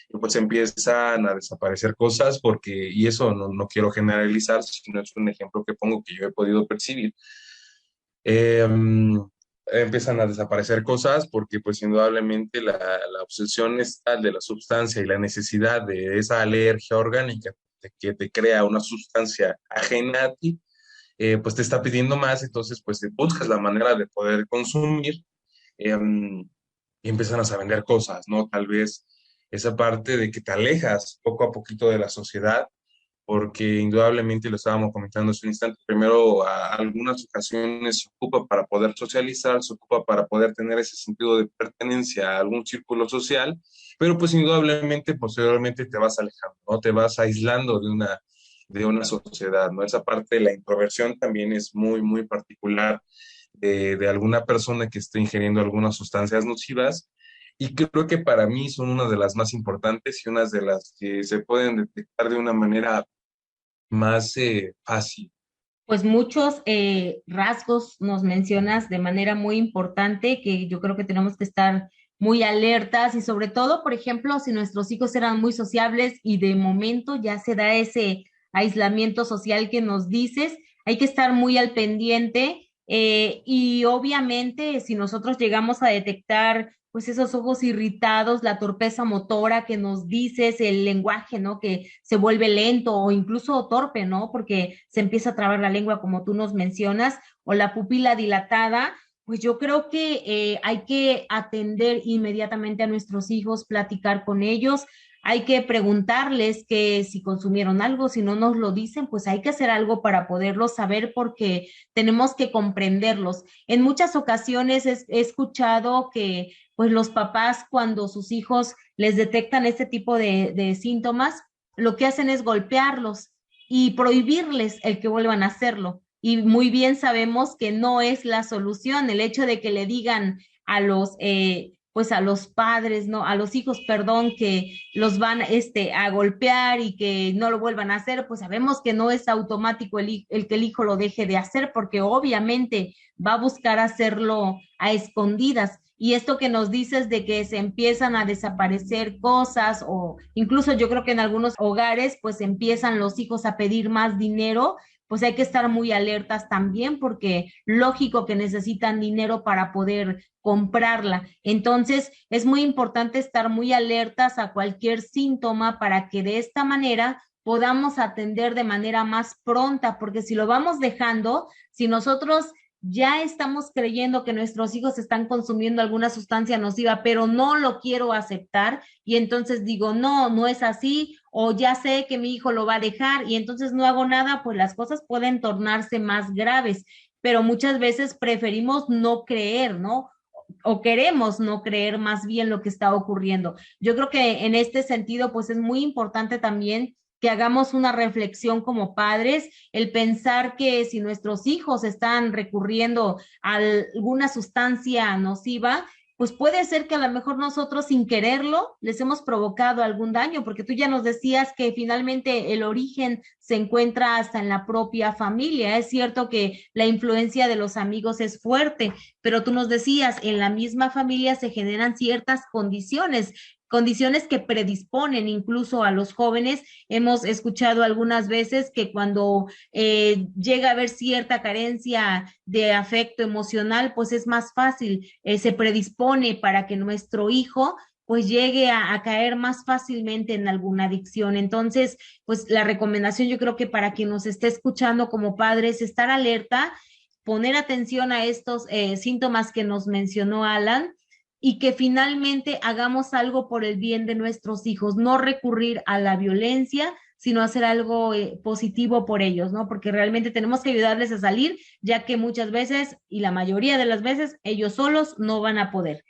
y pues empiezan a desaparecer cosas porque, y eso no quiero generalizar, sino es un ejemplo que pongo que yo he podido percibir, eh, empiezan a desaparecer cosas porque pues indudablemente la obsesión está de la sustancia y la necesidad de esa alergia orgánica que te crea una sustancia ajena a ti, pues te está pidiendo más, entonces pues te buscas la manera de poder consumir, eh, y empiezan a vender cosas, ¿no? Tal vez esa parte de que te alejas poco a poquito de la sociedad, porque indudablemente lo estábamos comentando hace un instante, primero a algunas ocasiones se ocupa para poder socializar, se ocupa para poder tener ese sentido de pertenencia a algún círculo social, pero pues indudablemente posteriormente te vas alejando, ¿no? Te vas aislando de una sociedad, ¿no? Esa parte de la introversión también es muy, muy particular de alguna persona que esté ingiriendo algunas sustancias nocivas. Y creo que para mí son una de las más importantes y unas de las que se pueden detectar de una manera más fácil. Pues muchos rasgos nos mencionas de manera muy importante que yo creo que tenemos que estar muy alertas y sobre todo, por ejemplo, si nuestros hijos eran muy sociables y de momento ya se da ese aislamiento social que nos dices, hay que estar muy al pendiente y obviamente si nosotros llegamos a detectar pues esos ojos irritados, la torpeza motora que nos dices, el lenguaje, ¿no? Que se vuelve lento o incluso torpe, ¿no? Porque se empieza a trabar la lengua, como tú nos mencionas, o la pupila dilatada, pues yo creo que hay que atender inmediatamente a nuestros hijos, platicar con ellos, hay que preguntarles que si consumieron algo, si no nos lo dicen, pues hay que hacer algo para poderlo saber porque tenemos que comprenderlos. En muchas ocasiones he escuchado que pues los papás cuando sus hijos les detectan este tipo de síntomas, lo que hacen es golpearlos y prohibirles el que vuelvan a hacerlo. Y muy bien sabemos que no es la solución el hecho de que le digan a pues a los padres, no, a los hijos, perdón, que los van a golpear y que no lo vuelvan a hacer, pues sabemos que no es automático el que el hijo lo deje de hacer, porque obviamente va a buscar hacerlo a escondidas. Y esto que nos dices de que se empiezan a desaparecer cosas o incluso yo creo que en algunos hogares pues empiezan los hijos a pedir más dinero, pues hay que estar muy alertas también porque lógico que necesitan dinero para poder comprarla. Entonces es muy importante estar muy alertas a cualquier síntoma para que de esta manera podamos atender de manera más pronta, porque si lo vamos dejando, si nosotros ya estamos creyendo que nuestros hijos están consumiendo alguna sustancia nociva, pero no lo quiero aceptar y entonces digo, no, no es así, o ya sé que mi hijo lo va a dejar y entonces no hago nada, pues las cosas pueden tornarse más graves, pero muchas veces preferimos no creer, ¿no? O queremos no creer más bien lo que está ocurriendo. Yo creo que en este sentido, pues es muy importante también que hagamos una reflexión como padres, el pensar que si nuestros hijos están recurriendo a alguna sustancia nociva, pues puede ser que a lo mejor nosotros sin quererlo les hemos provocado algún daño, porque tú ya nos decías que finalmente el origen se encuentra hasta en la propia familia. Es cierto que la influencia de los amigos es fuerte, pero tú nos decías, en la misma familia se generan ciertas condiciones que predisponen incluso a los jóvenes. Hemos escuchado algunas veces que cuando llega a haber cierta carencia de afecto emocional, pues es más fácil, se predispone para que nuestro hijo pues llegue a caer más fácilmente en alguna adicción. Entonces, pues la recomendación yo creo que para quien nos esté escuchando como padres, estar alerta, poner atención a estos síntomas que nos mencionó Alan, y que finalmente hagamos algo por el bien de nuestros hijos, no recurrir a la violencia, sino hacer algo positivo por ellos, ¿no? Porque realmente tenemos que ayudarles a salir, ya que muchas veces, y la mayoría de las veces, ellos solos no van a poder.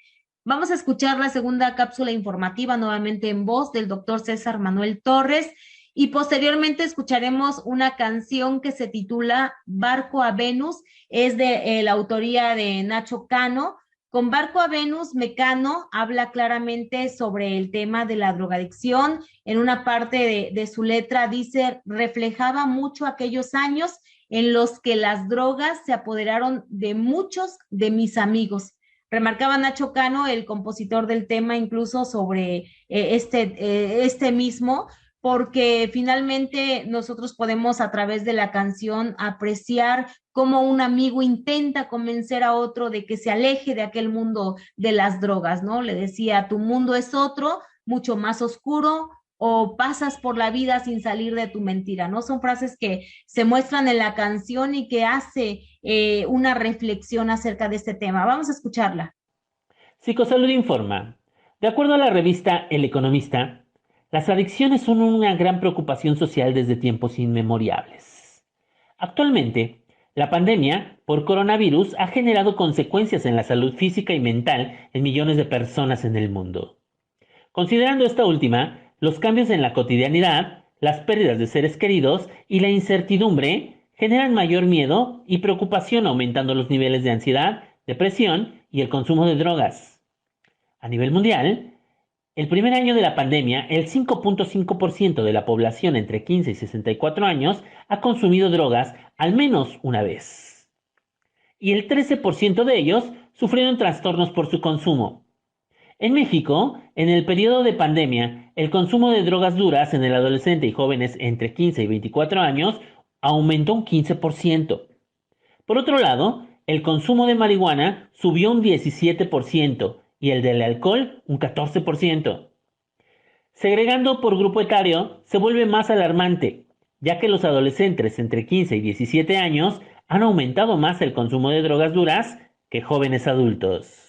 Vamos a escuchar la segunda cápsula informativa nuevamente en voz del doctor César Manuel Torres, y posteriormente escucharemos una canción que se titula Barco a Venus, es de la autoría de Nacho Cano. Con Barco a Venus, Mecano habla claramente sobre el tema de la drogadicción. En una parte de su letra dice, reflejaba mucho aquellos años en los que las drogas se apoderaron de muchos de mis amigos. Remarcaba Nacho Cano, el compositor del tema, incluso sobre este mismo, porque finalmente nosotros podemos a través de la canción apreciar cómo un amigo intenta convencer a otro de que se aleje de aquel mundo de las drogas, ¿no? Le decía, tu mundo es otro, mucho más oscuro, o pasas por la vida sin salir de tu mentira, ¿no? Son frases que se muestran en la canción y que hace una reflexión acerca de este tema. Vamos a escucharla. Psicosalud informa. De acuerdo a la revista El Economista, las adicciones son una gran preocupación social desde tiempos inmemoriales. Actualmente, la pandemia por coronavirus ha generado consecuencias en la salud física y mental en millones de personas en el mundo. Considerando esta última, los cambios en la cotidianidad, las pérdidas de seres queridos y la incertidumbre generan mayor miedo y preocupación, aumentando los niveles de ansiedad, depresión y el consumo de drogas. A nivel mundial, el primer año de la pandemia, el 5.5% de la población entre 15 y 64 años ha consumido drogas al menos una vez. Y el 13% de ellos sufrieron trastornos por su consumo. En México, en el periodo de pandemia, el consumo de drogas duras en el adolescente y jóvenes entre 15 y 24 años aumentó un 15%. Por otro lado, el consumo de marihuana subió un 17%. Y el del alcohol un 14%. Segregando por grupo etario se vuelve más alarmante, ya que los adolescentes entre 15 y 17 años han aumentado más el consumo de drogas duras que jóvenes adultos.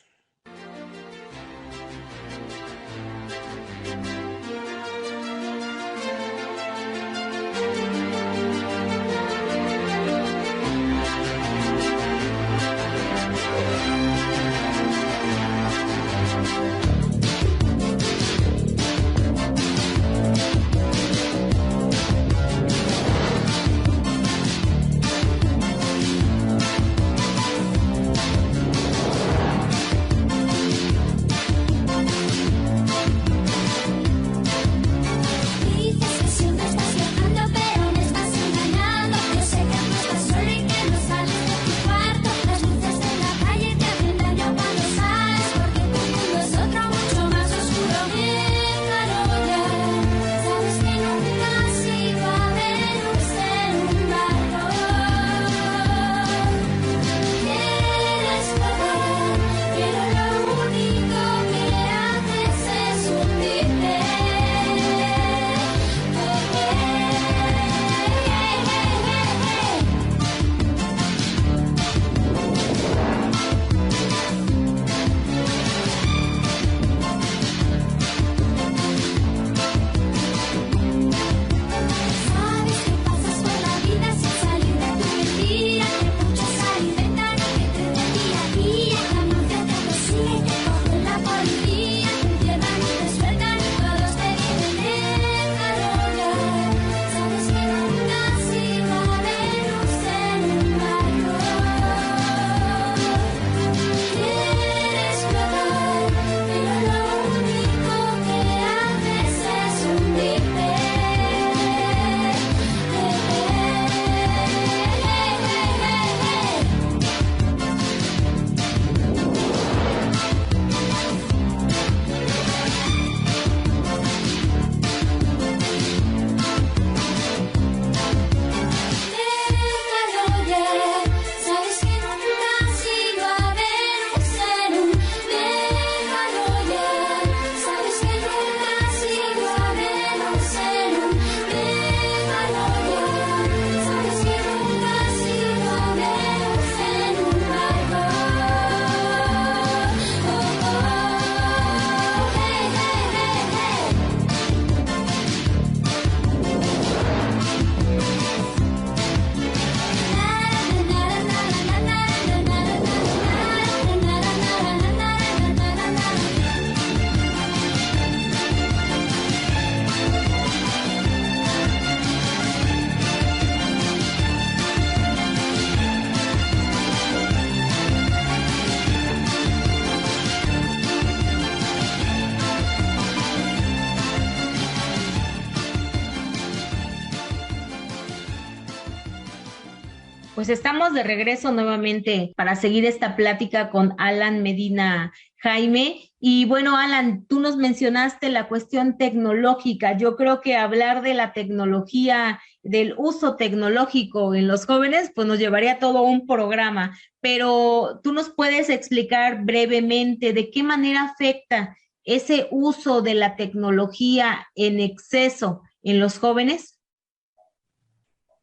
Pues estamos de regreso nuevamente para seguir esta plática con Alan Medina Jaime. Y bueno, Alan, tú nos mencionaste la cuestión tecnológica. Yo creo que hablar de la tecnología, del uso tecnológico en los jóvenes, pues nos llevaría todo un programa. Pero tú nos puedes explicar brevemente de qué manera afecta ese uso de la tecnología en exceso en los jóvenes.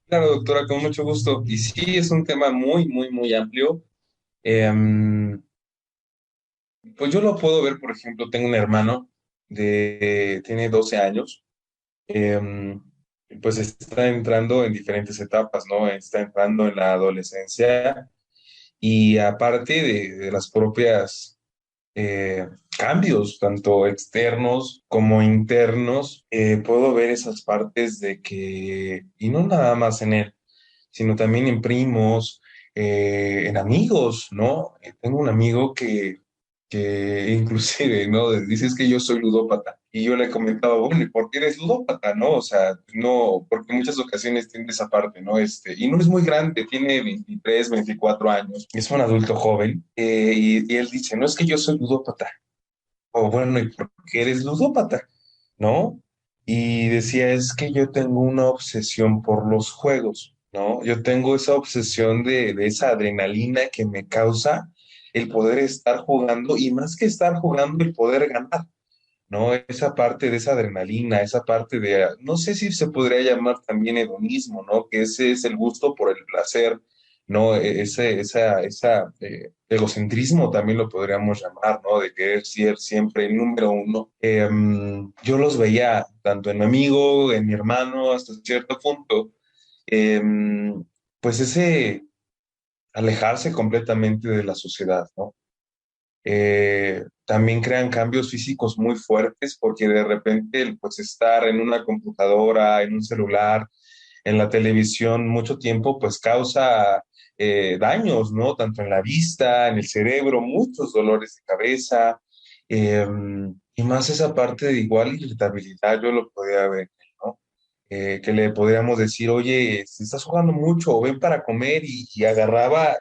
Claro, doctora, con mucho gusto. Y sí, es un tema muy, muy, muy amplio. Pues yo lo puedo ver, por ejemplo, tengo un hermano tiene 12 años, em, pues está entrando en diferentes etapas, ¿no? Está entrando en la adolescencia y aparte de las propias eh, cambios, tanto externos como internos, puedo ver esas partes de que, y no nada más en él, sino también en primos, en amigos, ¿no? Tengo un amigo que inclusive, ¿no? Dice es que yo soy ludópata. Y yo le comentaba, bueno, ¿y por qué eres ludópata, no? O sea, no, porque en muchas ocasiones tiene esa parte, ¿no? Y no es muy grande, tiene 23, 24 años, es un adulto joven, y él dice, no es que yo soy ludópata. O bueno, ¿y por qué eres ludópata? ¿No? Y decía, es que yo tengo una obsesión por los juegos, ¿no? Yo tengo esa obsesión de esa adrenalina que me causa el poder estar jugando y más que estar jugando, el poder ganar, ¿no? Esa parte de esa adrenalina, esa parte de, no sé si se podría llamar también hedonismo, ¿no? Que ese es el gusto por el placer, ¿no? Egocentrismo también lo podríamos llamar, ¿no? De querer ser siempre el número uno. Yo los veía tanto en mi amigo, en mi hermano, hasta cierto punto, pues ese alejarse completamente de la sociedad, ¿no? También crean cambios físicos muy fuertes porque de repente el pues estar en una computadora, en un celular, en la televisión mucho tiempo pues causa daños, ¿no? Tanto en la vista, en el cerebro, muchos dolores de cabeza, eh, y más esa parte de igual irritabilidad yo lo podía ver, ¿no? Que le podríamos decir, oye, si estás jugando mucho, ven para comer y agarraba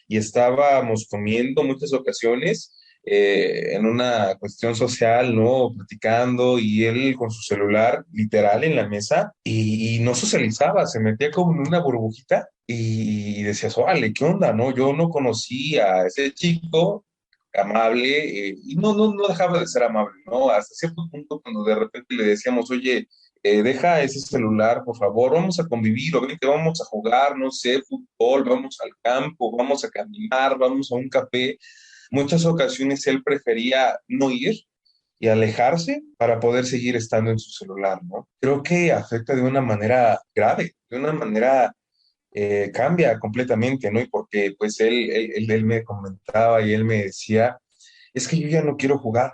y estábamos comiendo muchas ocasiones en una cuestión social, ¿no? Platicando y él con su celular literal en la mesa y no socializaba, se metía como en una burbujita y decías, órale, ¿qué onda, no? Yo no conocí a ese chico amable y no dejaba de ser amable, ¿no? Hasta cierto punto cuando de repente le decíamos, oye, deja ese celular, por favor, vamos a convivir, o vente, vamos a jugar, no sé, fútbol, vamos al campo, vamos a caminar, vamos a un café. Muchas ocasiones él prefería no ir y alejarse para poder seguir estando en su celular, ¿no? Creo que afecta de una manera grave, de una manera cambia completamente, ¿no? Y porque pues él me comentaba y él me decía, es que yo ya no quiero jugar.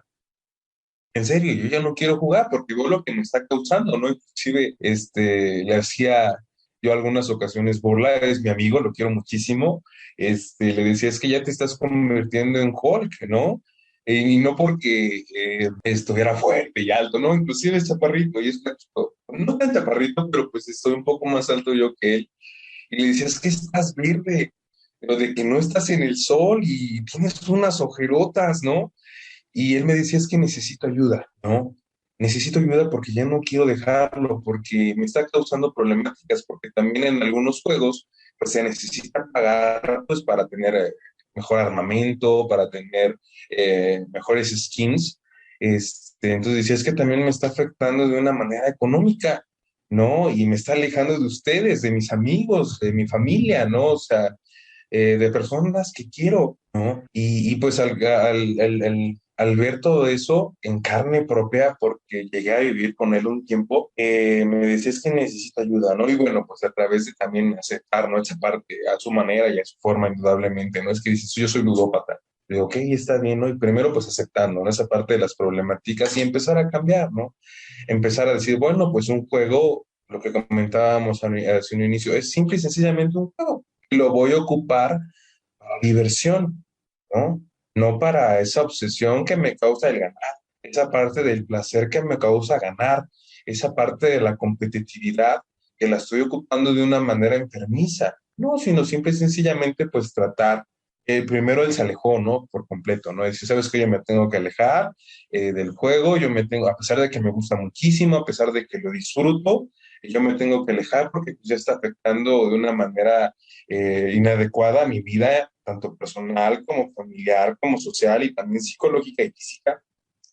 En serio, yo ya no quiero jugar porque veo lo que me está causando, ¿no? Inclusive, le hacía yo algunas ocasiones burla, es mi amigo, lo quiero muchísimo, le decía, es que ya te estás convirtiendo en Hulk, ¿no? Y no porque estuviera fuerte y alto, ¿no? Inclusive es chaparrito y es flaquito. No tan chaparrito, pero pues estoy un poco más alto yo que él. Y le decía, es que estás verde, pero de que no estás en el sol y tienes unas ojerotas, ¿no? Y él me decía, es que necesito ayuda, ¿no? Necesito ayuda porque ya no quiero dejarlo, porque me está causando problemáticas, porque también en algunos juegos, pues se necesita pagar, pues, para tener mejor armamento, para tener mejores skins. Entonces decía, es que también me está afectando de una manera económica, ¿no? Y me está alejando de ustedes, de mis amigos, de mi familia, ¿no? O sea, de personas que quiero, ¿no? Y pues al ver todo eso en carne propia, porque llegué a vivir con él un tiempo, me decía es que necesito ayuda, ¿no? Y bueno, pues a través de también aceptar, ¿no? Esa parte a su manera y a su forma, indudablemente, ¿no? Es que dices, yo soy ludópata. Le digo, ok, está bien, ¿no? Y primero, pues aceptando, ¿no? Esa parte de las problemáticas y empezar a cambiar, ¿no? Empezar a decir, bueno, pues un juego, lo que comentábamos hace un inicio, es simple y sencillamente un juego. Lo voy a ocupar para diversión, ¿no? No para esa obsesión que me causa el ganar, esa parte del placer que me causa ganar, esa parte de la competitividad que la estoy ocupando de una manera enfermiza, No, sino simple y sencillamente pues tratar, primero él se alejó, ¿no? Por completo, ¿no? Decir, sabes que yo me tengo que alejar del juego, yo me tengo, a pesar de que me gusta muchísimo, a pesar de que lo disfruto, yo me tengo que alejar porque pues, ya está afectando de una manera inadecuada mi vida, tanto personal como familiar, como social y también psicológica y física.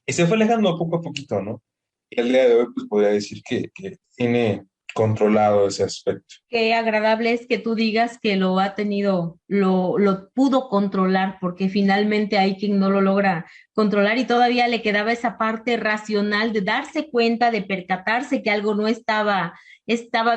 Y se fue alejando poco a poquito, ¿no? Y al día de hoy, pues podría decir que tiene controlado ese aspecto. Qué agradable es que tú digas que lo ha tenido, lo pudo controlar, porque finalmente hay quien no lo logra controlar y todavía le quedaba esa parte racional de darse cuenta, de percatarse que algo no estaba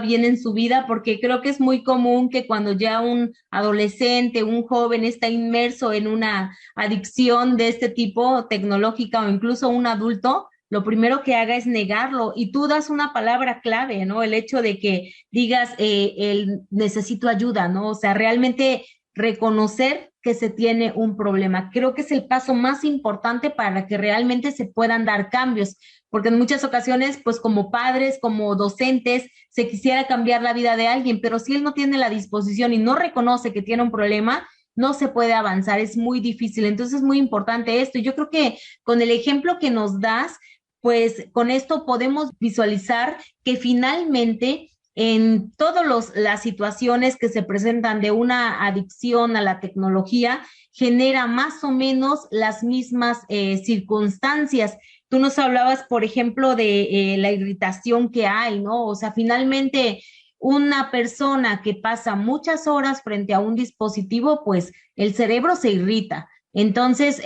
bien en su vida, porque creo que es muy común que cuando ya un adolescente, un joven está inmerso en una adicción de este tipo tecnológica o incluso un adulto, lo primero que haga es negarlo y tú das una palabra clave, ¿no? El hecho de que digas, el necesito ayuda, ¿no? O sea, realmente reconocer que se tiene un problema. Creo que es el paso más importante para que realmente se puedan dar cambios, porque en muchas ocasiones, pues como padres, como docentes, se quisiera cambiar la vida de alguien, pero si él no tiene la disposición y no reconoce que tiene un problema, no se puede avanzar, es muy difícil. Entonces es muy importante esto. Y yo creo que con el ejemplo que nos das, pues con esto podemos visualizar que finalmente en todas las situaciones que se presentan de una adicción a la tecnología, genera más o menos las mismas circunstancias. Tú nos hablabas, por ejemplo, de la irritación que hay, ¿no? O sea, finalmente una persona que pasa muchas horas frente a un dispositivo, pues el cerebro se irrita. Entonces,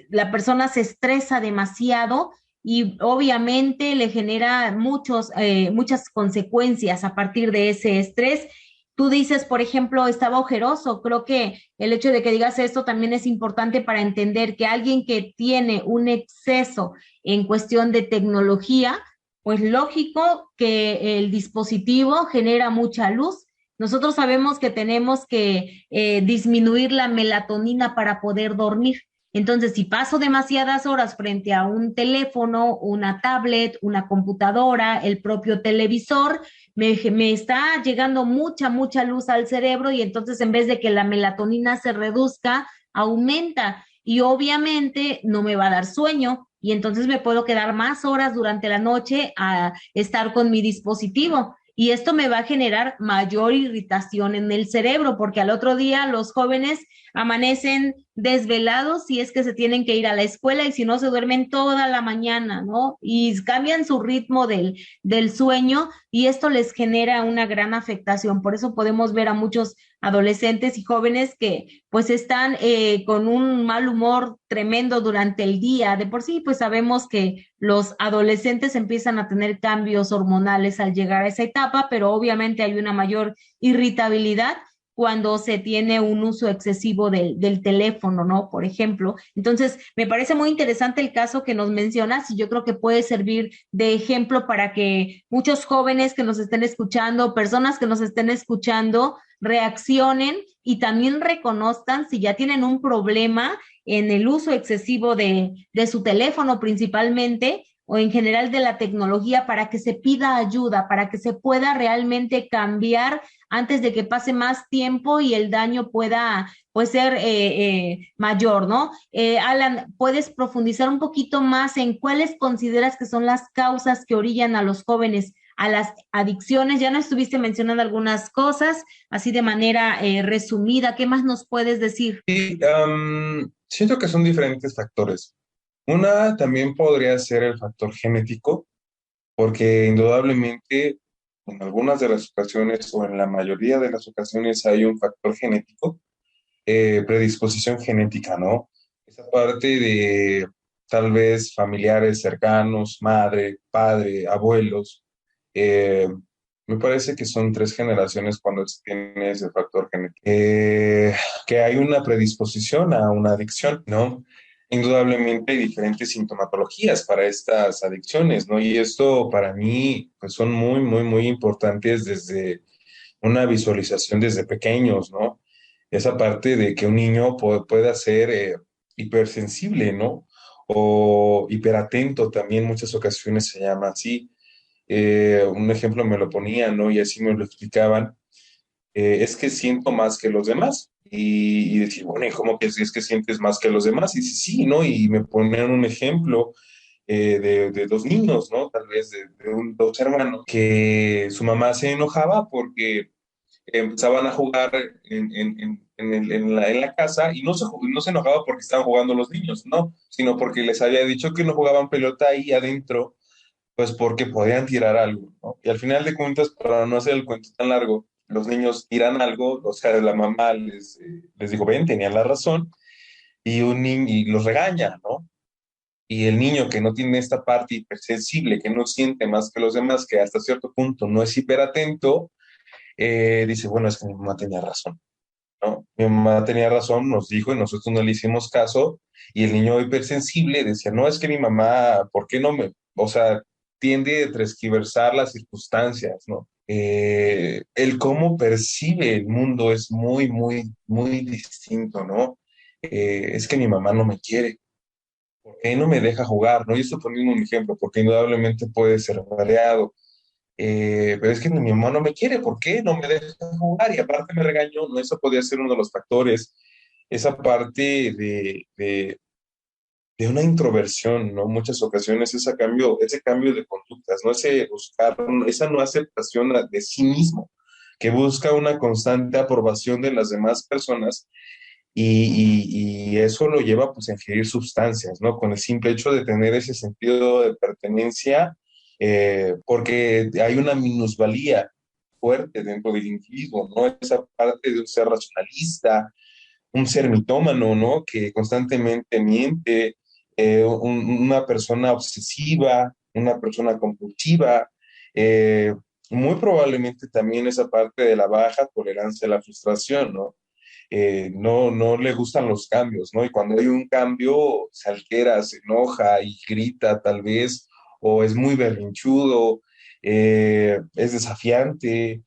la persona se estresa demasiado y obviamente le genera muchas consecuencias a partir de ese estrés. Tú dices, por ejemplo, estaba ojeroso. Creo que el hecho de que digas esto también es importante para entender que alguien que tiene un exceso en cuestión de tecnología, pues lógico que el dispositivo genera mucha luz. Nosotros sabemos que tenemos que disminuir la melatonina para poder dormir. Entonces, si paso demasiadas horas frente a un teléfono, una tablet, una computadora, el propio televisor, me está llegando mucha luz al cerebro y entonces en vez de que la melatonina se reduzca, aumenta y obviamente no me va a dar sueño y entonces me puedo quedar más horas durante la noche a estar con mi dispositivo. Y esto me va a generar mayor irritación en el cerebro, porque al otro día los jóvenes amanecen desvelados si es que se tienen que ir a la escuela y si no se duermen toda la mañana, ¿no? Y cambian su ritmo del sueño y esto les genera una gran afectación. Por eso podemos ver a muchos adolescentes y jóvenes que pues están con un mal humor tremendo durante el día. De por sí, pues sabemos que los adolescentes empiezan a tener cambios hormonales al llegar a esa etapa, pero obviamente hay una mayor irritabilidad cuando se tiene un uso excesivo del teléfono, ¿no? Por ejemplo. Entonces, me parece muy interesante el caso que nos mencionas y yo creo que puede servir de ejemplo para que muchos jóvenes que nos estén escuchando, personas que nos estén escuchando, reaccionen y también reconozcan si ya tienen un problema en el uso excesivo de su teléfono principalmente o en general de la tecnología para que se pida ayuda, para que se pueda realmente cambiar antes de que pase más tiempo y el daño pueda pues, ser mayor, ¿no? Alan, ¿puedes profundizar un poquito más en cuáles consideras que son las causas que orillan a los jóvenes a las adicciones? Ya nos estuviste mencionando algunas cosas, así de manera resumida. ¿Qué más nos puedes decir? Sí, siento que son diferentes factores. Una también podría ser el factor genético, porque indudablemente en algunas de las ocasiones o en la mayoría de las ocasiones hay un factor genético, predisposición genética, ¿no? Esa parte de tal vez familiares cercanos, madre, padre, abuelos. eh, Me parece que son tres generaciones cuando se tiene ese factor genético. Que hay una predisposición a una adicción, ¿no? Indudablemente hay diferentes sintomatologías para estas adicciones, ¿no? Y esto para mí pues son muy importantes desde una visualización desde pequeños, ¿no? Esa parte de que un niño pueda ser hipersensible, ¿no? O hiperatento también, muchas ocasiones se llama así. Un ejemplo me lo ponían, ¿no? Y así me lo explicaban. es que siento más que los demás. Y decir, bueno, ¿y cómo que es que sientes más que los demás? Y dice, sí, ¿no? Y me ponen un ejemplo de dos niños, ¿no? Tal vez dos hermanos, que su mamá se enojaba porque empezaban a jugar en la casa y no se enojaba porque estaban jugando los niños, no, sino porque les había dicho que no jugaban pelota ahí adentro, pues porque podían tirar algo, ¿no? Y al final de cuentas, para no hacer el cuento tan largo, los niños tiran algo, o sea, la mamá les dijo, ven, tenían la razón, y un niño y los regaña, ¿no? Y el niño que no tiene esta parte hipersensible, que no siente más que los demás, que hasta cierto punto no es hiperatento, dice, bueno, es que mi mamá tenía razón, ¿no? Mi mamá tenía razón, nos dijo y nosotros no le hicimos caso, y el niño hipersensible decía, no, es que mi mamá, ¿por qué no me, o sea, tiende a transquiversar las circunstancias, ¿no? El cómo percibe el mundo es muy, muy, muy distinto, ¿no? Es que mi mamá no me quiere, ¿por qué no me deja jugar? ¿No? Yo estoy poniendo un ejemplo, porque indudablemente puede ser variado, pero es que mi mamá no me quiere, ¿por qué? No me deja jugar y aparte me regañó, ¿no? Eso podría ser uno de los factores, esa parte de una introversión, ¿no? Muchas ocasiones ese cambio de conductas, ¿no? Ese buscar, esa no aceptación de sí mismo, que busca una constante aprobación de las demás personas y eso lo lleva pues a ingerir sustancias, ¿no? Con el simple hecho de tener ese sentido de pertenencia, porque hay una minusvalía fuerte dentro del individuo, ¿no? Esa parte de un ser racionalista, un ser mitómano, ¿no? Que constantemente miente, una persona obsesiva, una persona compulsiva, eh, muy probablemente también esa parte de la baja tolerancia a la frustración, ¿no? No le gustan los cambios, ¿no? Y cuando hay un cambio, se altera, se enoja y grita tal vez, o es muy berrinchudo, es desafiante,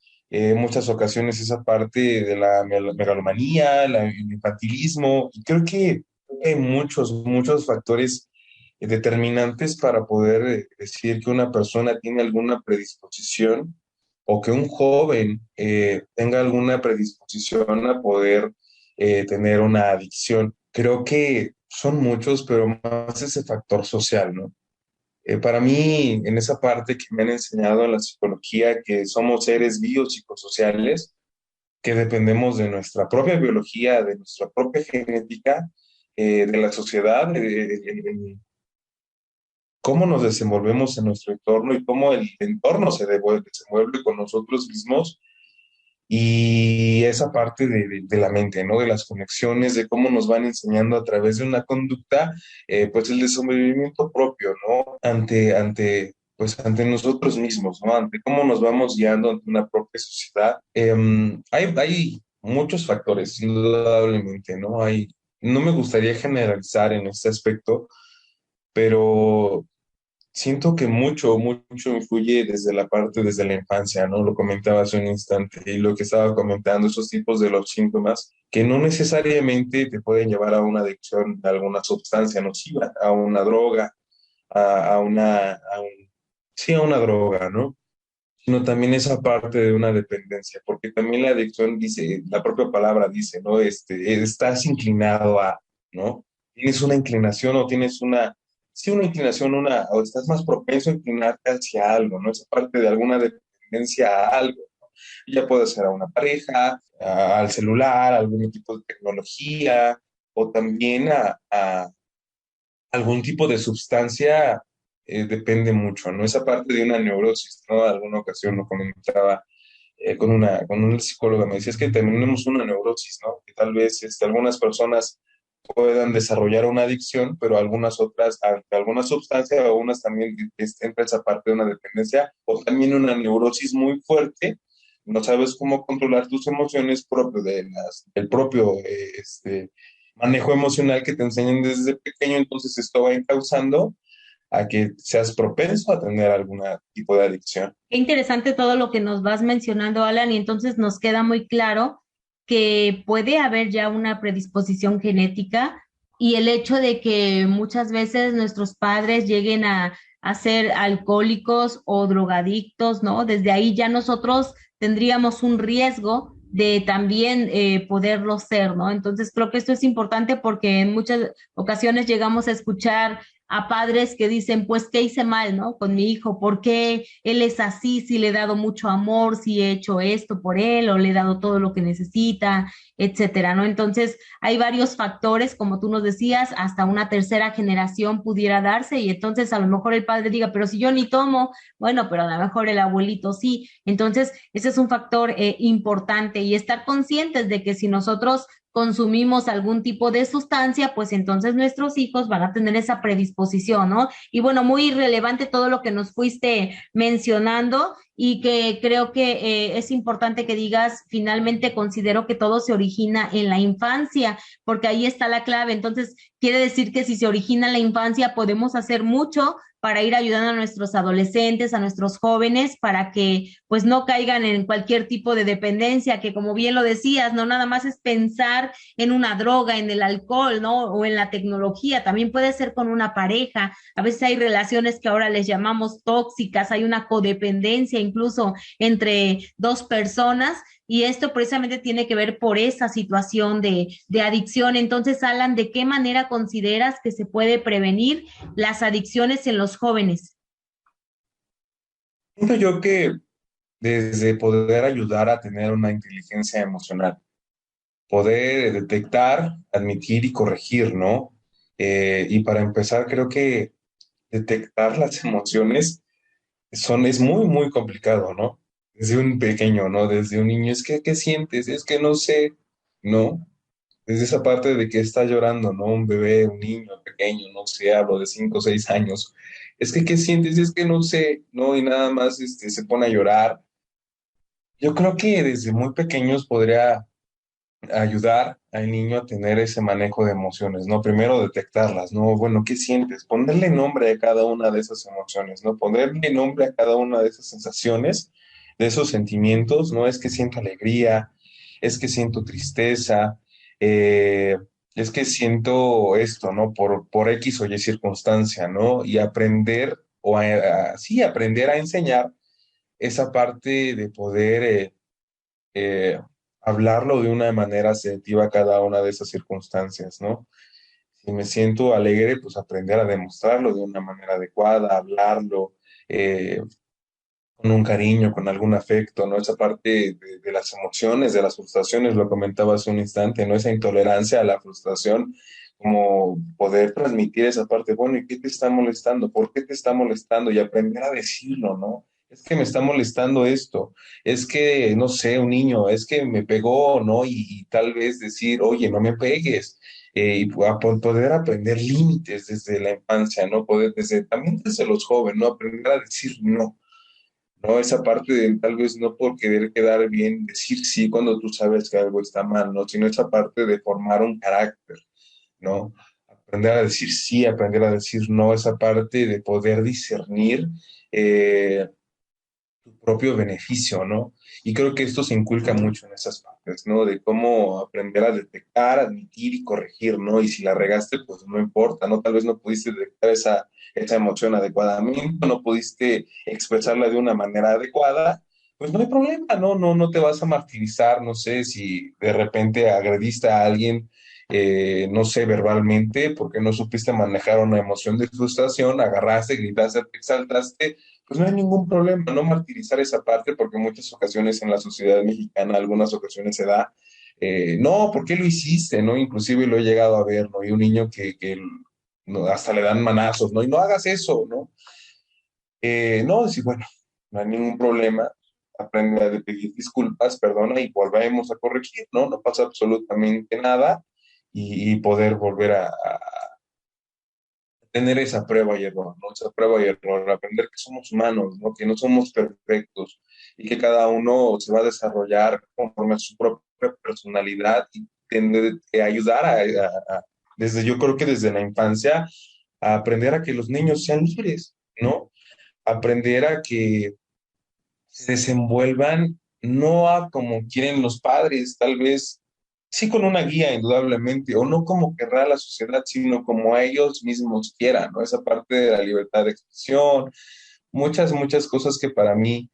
muchas ocasiones esa parte de la megalomanía, el infantilismo, y creo que hay muchos, muchos factores determinantes para poder decir que una persona tiene alguna predisposición o que un joven tenga alguna predisposición a poder tener una adicción. Creo que son muchos, pero más ese factor social, ¿no? Para mí, en esa parte que me han enseñado en la psicología, que somos seres biopsicosociales, que dependemos de nuestra propia biología, de nuestra propia genética, de la sociedad, cómo nos desenvolvemos en nuestro entorno y cómo el entorno desenvuelve con nosotros mismos y esa parte de la mente, ¿no? De las conexiones, de cómo nos van enseñando a través de una conducta, pues el desenvolvimiento propio, ¿no? Pues ante nosotros mismos, ¿no? Ante cómo nos vamos guiando ante una propia sociedad. Hay muchos factores, indudablemente, ¿no? No me gustaría generalizar en este aspecto, pero siento que mucho influye desde la parte, desde la infancia, ¿no? Lo comentaba hace un instante y lo que estaba comentando, esos tipos de los síntomas que no necesariamente te pueden llevar a una adicción a alguna sustancia nociva, a una droga, sí, a una droga, ¿no? Sino también esa parte de una dependencia, porque también la adicción dice, la propia palabra dice, ¿no? Estás inclinado a, ¿no? Tienes una inclinación o tienes sí, una inclinación, o estás más propenso a inclinarte hacia algo, ¿no? Esa parte de alguna dependencia a algo, ¿no? Ya puede ser a una pareja, al celular, a algún tipo de tecnología, o también a algún tipo de sustancia, depende mucho, ¿no? Esa parte de una neurosis, ¿no? Alguna ocasión lo comentaba con una psicóloga, me decía, es que tenemos una neurosis, ¿no? Que tal vez algunas personas puedan desarrollar una adicción, pero algunas otras, ante alguna sustancia, o unas también entra esa parte de una dependencia, o también una neurosis muy fuerte, no sabes cómo controlar tus emociones propio del propio manejo emocional que te enseñan desde pequeño, entonces esto va encauzando a que seas propenso a tener algún tipo de adicción. Qué interesante todo lo que nos vas mencionando, Alan, y entonces nos queda muy claro que puede haber ya una predisposición genética y el hecho de que muchas veces nuestros padres lleguen a ser alcohólicos o drogadictos, ¿no? Desde ahí ya nosotros tendríamos un riesgo de también poderlo ser, ¿no? Entonces creo que esto es importante porque en muchas ocasiones llegamos a escuchar a padres que dicen, pues, ¿qué hice mal, no? Con mi hijo, ¿por qué él es así? Si le he dado mucho amor, si he hecho esto por él o le he dado todo lo que necesita, etcétera, ¿no? Entonces, hay varios factores, como tú nos decías, hasta una tercera generación pudiera darse y entonces a lo mejor el padre diga, pero si yo ni tomo, bueno, pero a lo mejor el abuelito sí. Entonces, ese es un factor importante y estar conscientes de que si nosotros consumimos algún tipo de sustancia, pues entonces nuestros hijos van a tener esa predisposición, ¿no? Y bueno, muy relevante todo lo que nos fuiste mencionando y que creo que es importante que digas, finalmente considero que todo se origina en la infancia, porque ahí está la clave. Entonces, quiere decir que si se origina en la infancia, podemos hacer mucho para ir ayudando a nuestros adolescentes, a nuestros jóvenes, para que pues no caigan en cualquier tipo de dependencia, que como bien lo decías, no nada más es pensar en una droga, en el alcohol, ¿no? O en la tecnología, también puede ser con una pareja. A veces hay relaciones que ahora les llamamos tóxicas, hay una codependencia incluso entre dos personas y esto precisamente tiene que ver por esa situación de adicción. Entonces, Alan, ¿de qué manera consideras que se puede prevenir las adicciones en los jóvenes? Siento yo que desde poder ayudar a tener una inteligencia emocional, poder detectar, admitir y corregir, ¿no? Y para empezar, creo que detectar las emociones es muy, muy complicado, ¿no? Desde un pequeño, ¿no? Desde un niño, es que, ¿qué sientes? Es que no sé, ¿no? Desde esa parte de que está llorando, ¿no? Un bebé, un niño pequeño, no sé, hablo de 5 o 6 años. Es que, ¿qué sientes? Es que no sé, ¿no? Y nada más se pone a llorar. Yo creo que desde muy pequeños podría ayudar al niño a tener ese manejo de emociones, ¿no? Primero detectarlas, ¿no? Bueno, ¿qué sientes? Ponerle nombre a cada una de esas emociones, ¿no? Ponerle nombre a cada una de esas sensaciones, de esos sentimientos, ¿no? Es que siento alegría, es que siento tristeza, eh, es que siento esto, ¿no? Por X o Y circunstancia, ¿no? Y aprender, sí, aprender a enseñar esa parte de poder eh, hablarlo de una manera asertiva a cada una de esas circunstancias, ¿no? Si me siento alegre, pues aprender a demostrarlo de una manera adecuada, hablarlo eh, con un cariño, con algún afecto, ¿no? Esa parte de las emociones, de las frustraciones, lo comentaba hace un instante, ¿no? Esa intolerancia a la frustración, como poder transmitir esa parte, bueno, ¿y qué te está molestando? ¿Por qué te está molestando? Y aprender a decirlo, ¿no? Es que me está molestando esto, es que, no sé, un niño, es que me pegó, ¿no? Y tal vez decir, oye, no me pegues. Poder aprender límites desde la infancia, ¿no? Poder también desde los jóvenes, ¿no? Aprender a decir no, ¿no? Esa parte de tal vez no por querer quedar bien, decir sí cuando tú sabes que algo está mal, ¿no? Sino esa parte de formar un carácter, ¿no? Aprender a decir sí, aprender a decir no, esa parte de poder discernir eh, tu propio beneficio, ¿no? Y creo que esto se inculca mucho en esas partes, ¿no? De cómo aprender a detectar, admitir y corregir, ¿no? Y si la regaste, pues no importa, ¿no? Tal vez no pudiste detectar esa emoción adecuadamente, no pudiste expresarla de una manera adecuada, pues no hay problema, ¿no? No te vas a martirizar, no sé, si de repente agrediste a alguien, no sé, verbalmente, porque no supiste manejar una emoción de frustración, agarraste, gritaste, te exaltaste, pues no hay ningún problema, no martirizar esa parte, porque en muchas ocasiones en la sociedad mexicana, algunas ocasiones se da, no, ¿por qué lo hiciste? ¿No? Inclusive lo he llegado a ver, ¿no? Y un niño que no, hasta le dan manazos, ¿no? Y no hagas eso, ¿no? No, decir, bueno, no hay ningún problema, aprende a pedir disculpas, perdona y volvemos a corregir, ¿no? No pasa absolutamente nada y poder volver a tener esa prueba y error, ¿no? Esa prueba y error, aprender que somos humanos, ¿no? Que no somos perfectos y que cada uno se va a desarrollar conforme a su propia personalidad y tener que ayudar desde, yo creo que desde la infancia, a aprender a que los niños sean libres, ¿no? Aprender a que se desenvuelvan no a como quieren los padres, tal vez sí con una guía, indudablemente, o no como querrá la sociedad, sino como a ellos mismos quieran, ¿no? Esa parte de la libertad de expresión, muchas, muchas cosas que para mí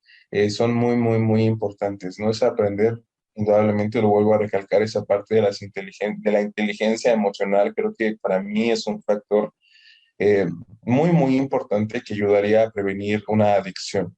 son muy, muy, muy importantes, ¿no? Es aprender indudablemente lo vuelvo a recalcar, esa parte de, de la inteligencia emocional, creo que para mí es un factor eh, muy, muy importante que ayudaría a prevenir una adicción.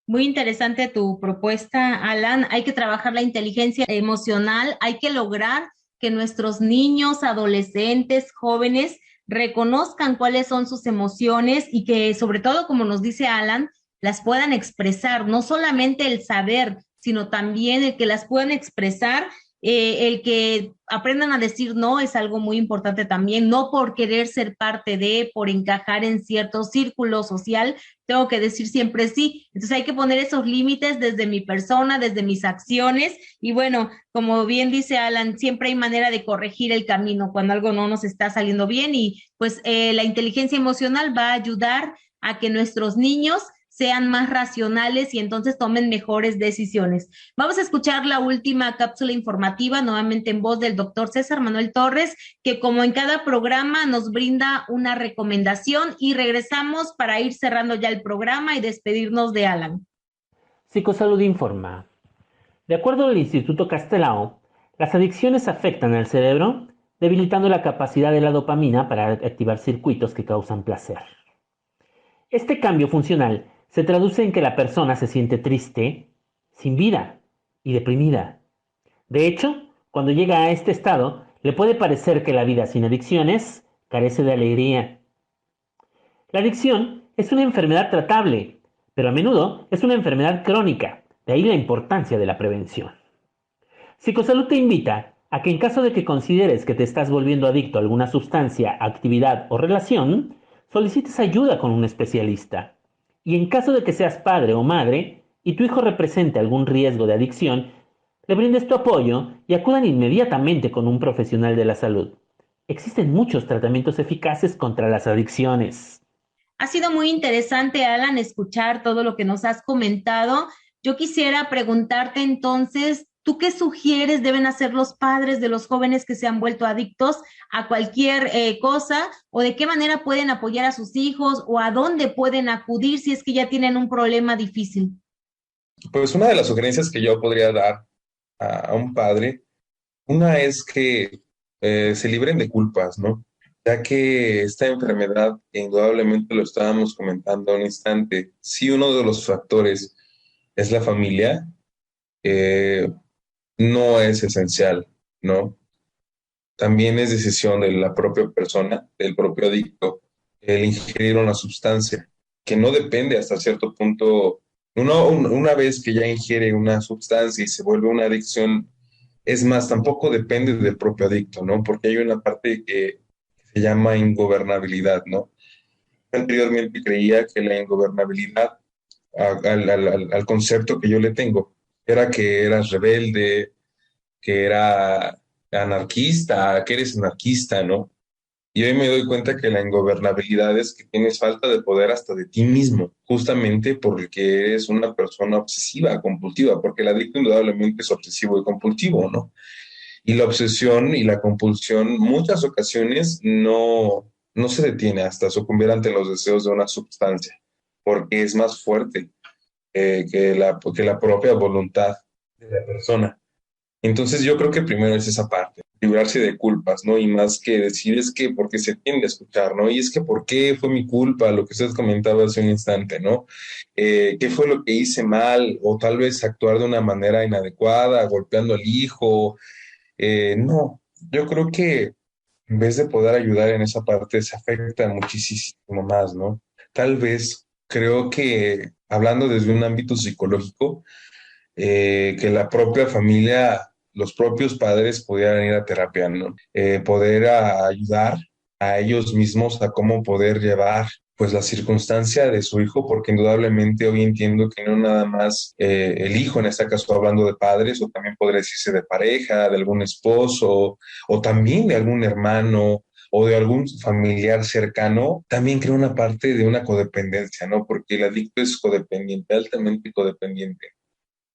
Muy interesante tu propuesta, Alan. Hay que trabajar la inteligencia emocional, hay que lograr que nuestros niños, adolescentes, jóvenes reconozcan cuáles son sus emociones y que sobre todo, como nos dice Alan, las puedan expresar, no solamente el saber, sino también el que las puedan expresar, el que aprendan a decir no es algo muy importante también, no por querer ser parte de, por encajar en cierto círculo social, tengo que decir siempre sí. Entonces hay que poner esos límites desde mi persona, desde mis acciones. Y bueno, como bien dice Alan, siempre hay manera de corregir el camino cuando algo no nos está saliendo bien. Y pues la inteligencia emocional va a ayudar a que nuestros niños sean más racionales y entonces tomen mejores decisiones. Vamos a escuchar la última cápsula informativa, nuevamente en voz del doctor César Manuel Torres, que como en cada programa nos brinda una recomendación y regresamos para ir cerrando ya el programa y despedirnos de Alan. Psicosalud informa. De acuerdo al Instituto Castelao, las adicciones afectan al cerebro, debilitando la capacidad de la dopamina para activar circuitos que causan placer. Este cambio funcional se traduce en que la persona se siente triste, sin vida y deprimida. De hecho, cuando llega a este estado, le puede parecer que la vida sin adicciones carece de alegría. La adicción es una enfermedad tratable, pero a menudo es una enfermedad crónica, de ahí la importancia de la prevención. Psicosalud te invita a que en caso de que consideres que te estás volviendo adicto a alguna sustancia, actividad o relación, solicites ayuda con un especialista. Y en caso de que seas padre o madre y tu hijo represente algún riesgo de adicción, le brindes tu apoyo y acudan inmediatamente con un profesional de la salud. Existen muchos tratamientos eficaces contra las adicciones. Ha sido muy interesante, Alan, escuchar todo lo que nos has comentado. Yo quisiera preguntarte entonces, ¿tú qué sugieres deben hacer los padres de los jóvenes que se han vuelto adictos a cualquier cosa? ¿O de qué manera pueden apoyar a sus hijos? ¿O a dónde pueden acudir si es que ya tienen un problema difícil? Pues una de las sugerencias que yo podría dar a un padre, una es que se libren de culpas, ¿no? Ya que esta enfermedad, indudablemente lo estábamos comentando a un instante, si uno de los factores es la familia, eh, no es esencial, ¿no? También es decisión de la propia persona, del propio adicto, el ingerir una sustancia, que no depende hasta cierto punto. Una vez que ya ingiere una sustancia y se vuelve una adicción, es más, tampoco depende del propio adicto, ¿no? Porque hay una parte que se llama ingobernabilidad, ¿no? Anteriormente creía que la ingobernabilidad, al concepto que yo le tengo, era que eras rebelde, que era anarquista, que eres anarquista, ¿no? Y hoy me doy cuenta que la ingobernabilidad es que tienes falta de poder hasta de ti mismo, justamente porque eres una persona obsesiva, compulsiva, porque el adicto indudablemente es obsesivo y compulsivo, ¿no? Y la obsesión y la compulsión muchas ocasiones no se detiene hasta sucumbir ante los deseos de una sustancia, porque es más fuerte que la propia voluntad de la persona. Entonces yo creo que primero es esa parte, librarse de culpas, ¿no? Y más que decir es que porque se tiende a escuchar, ¿no? Y es que por qué fue mi culpa, lo que usted comentaba hace un instante, ¿no? ¿Qué fue lo que hice mal? O tal vez actuar de una manera inadecuada, golpeando al hijo. No, yo creo que en vez de poder ayudar en esa parte, se afecta muchísimo más, ¿no? Tal vez creo que hablando desde un ámbito psicológico, que la propia familia, los propios padres pudieran ir a terapia, ¿no? Poder ayudar a ellos mismos a cómo poder llevar pues la circunstancia de su hijo, porque indudablemente hoy entiendo que no nada más el hijo, en este caso hablando de padres, o también podría decirse de pareja, de algún esposo, o también de algún hermano, o de algún familiar cercano, también crea una parte de una codependencia, ¿no? Porque el adicto es codependiente, altamente codependiente.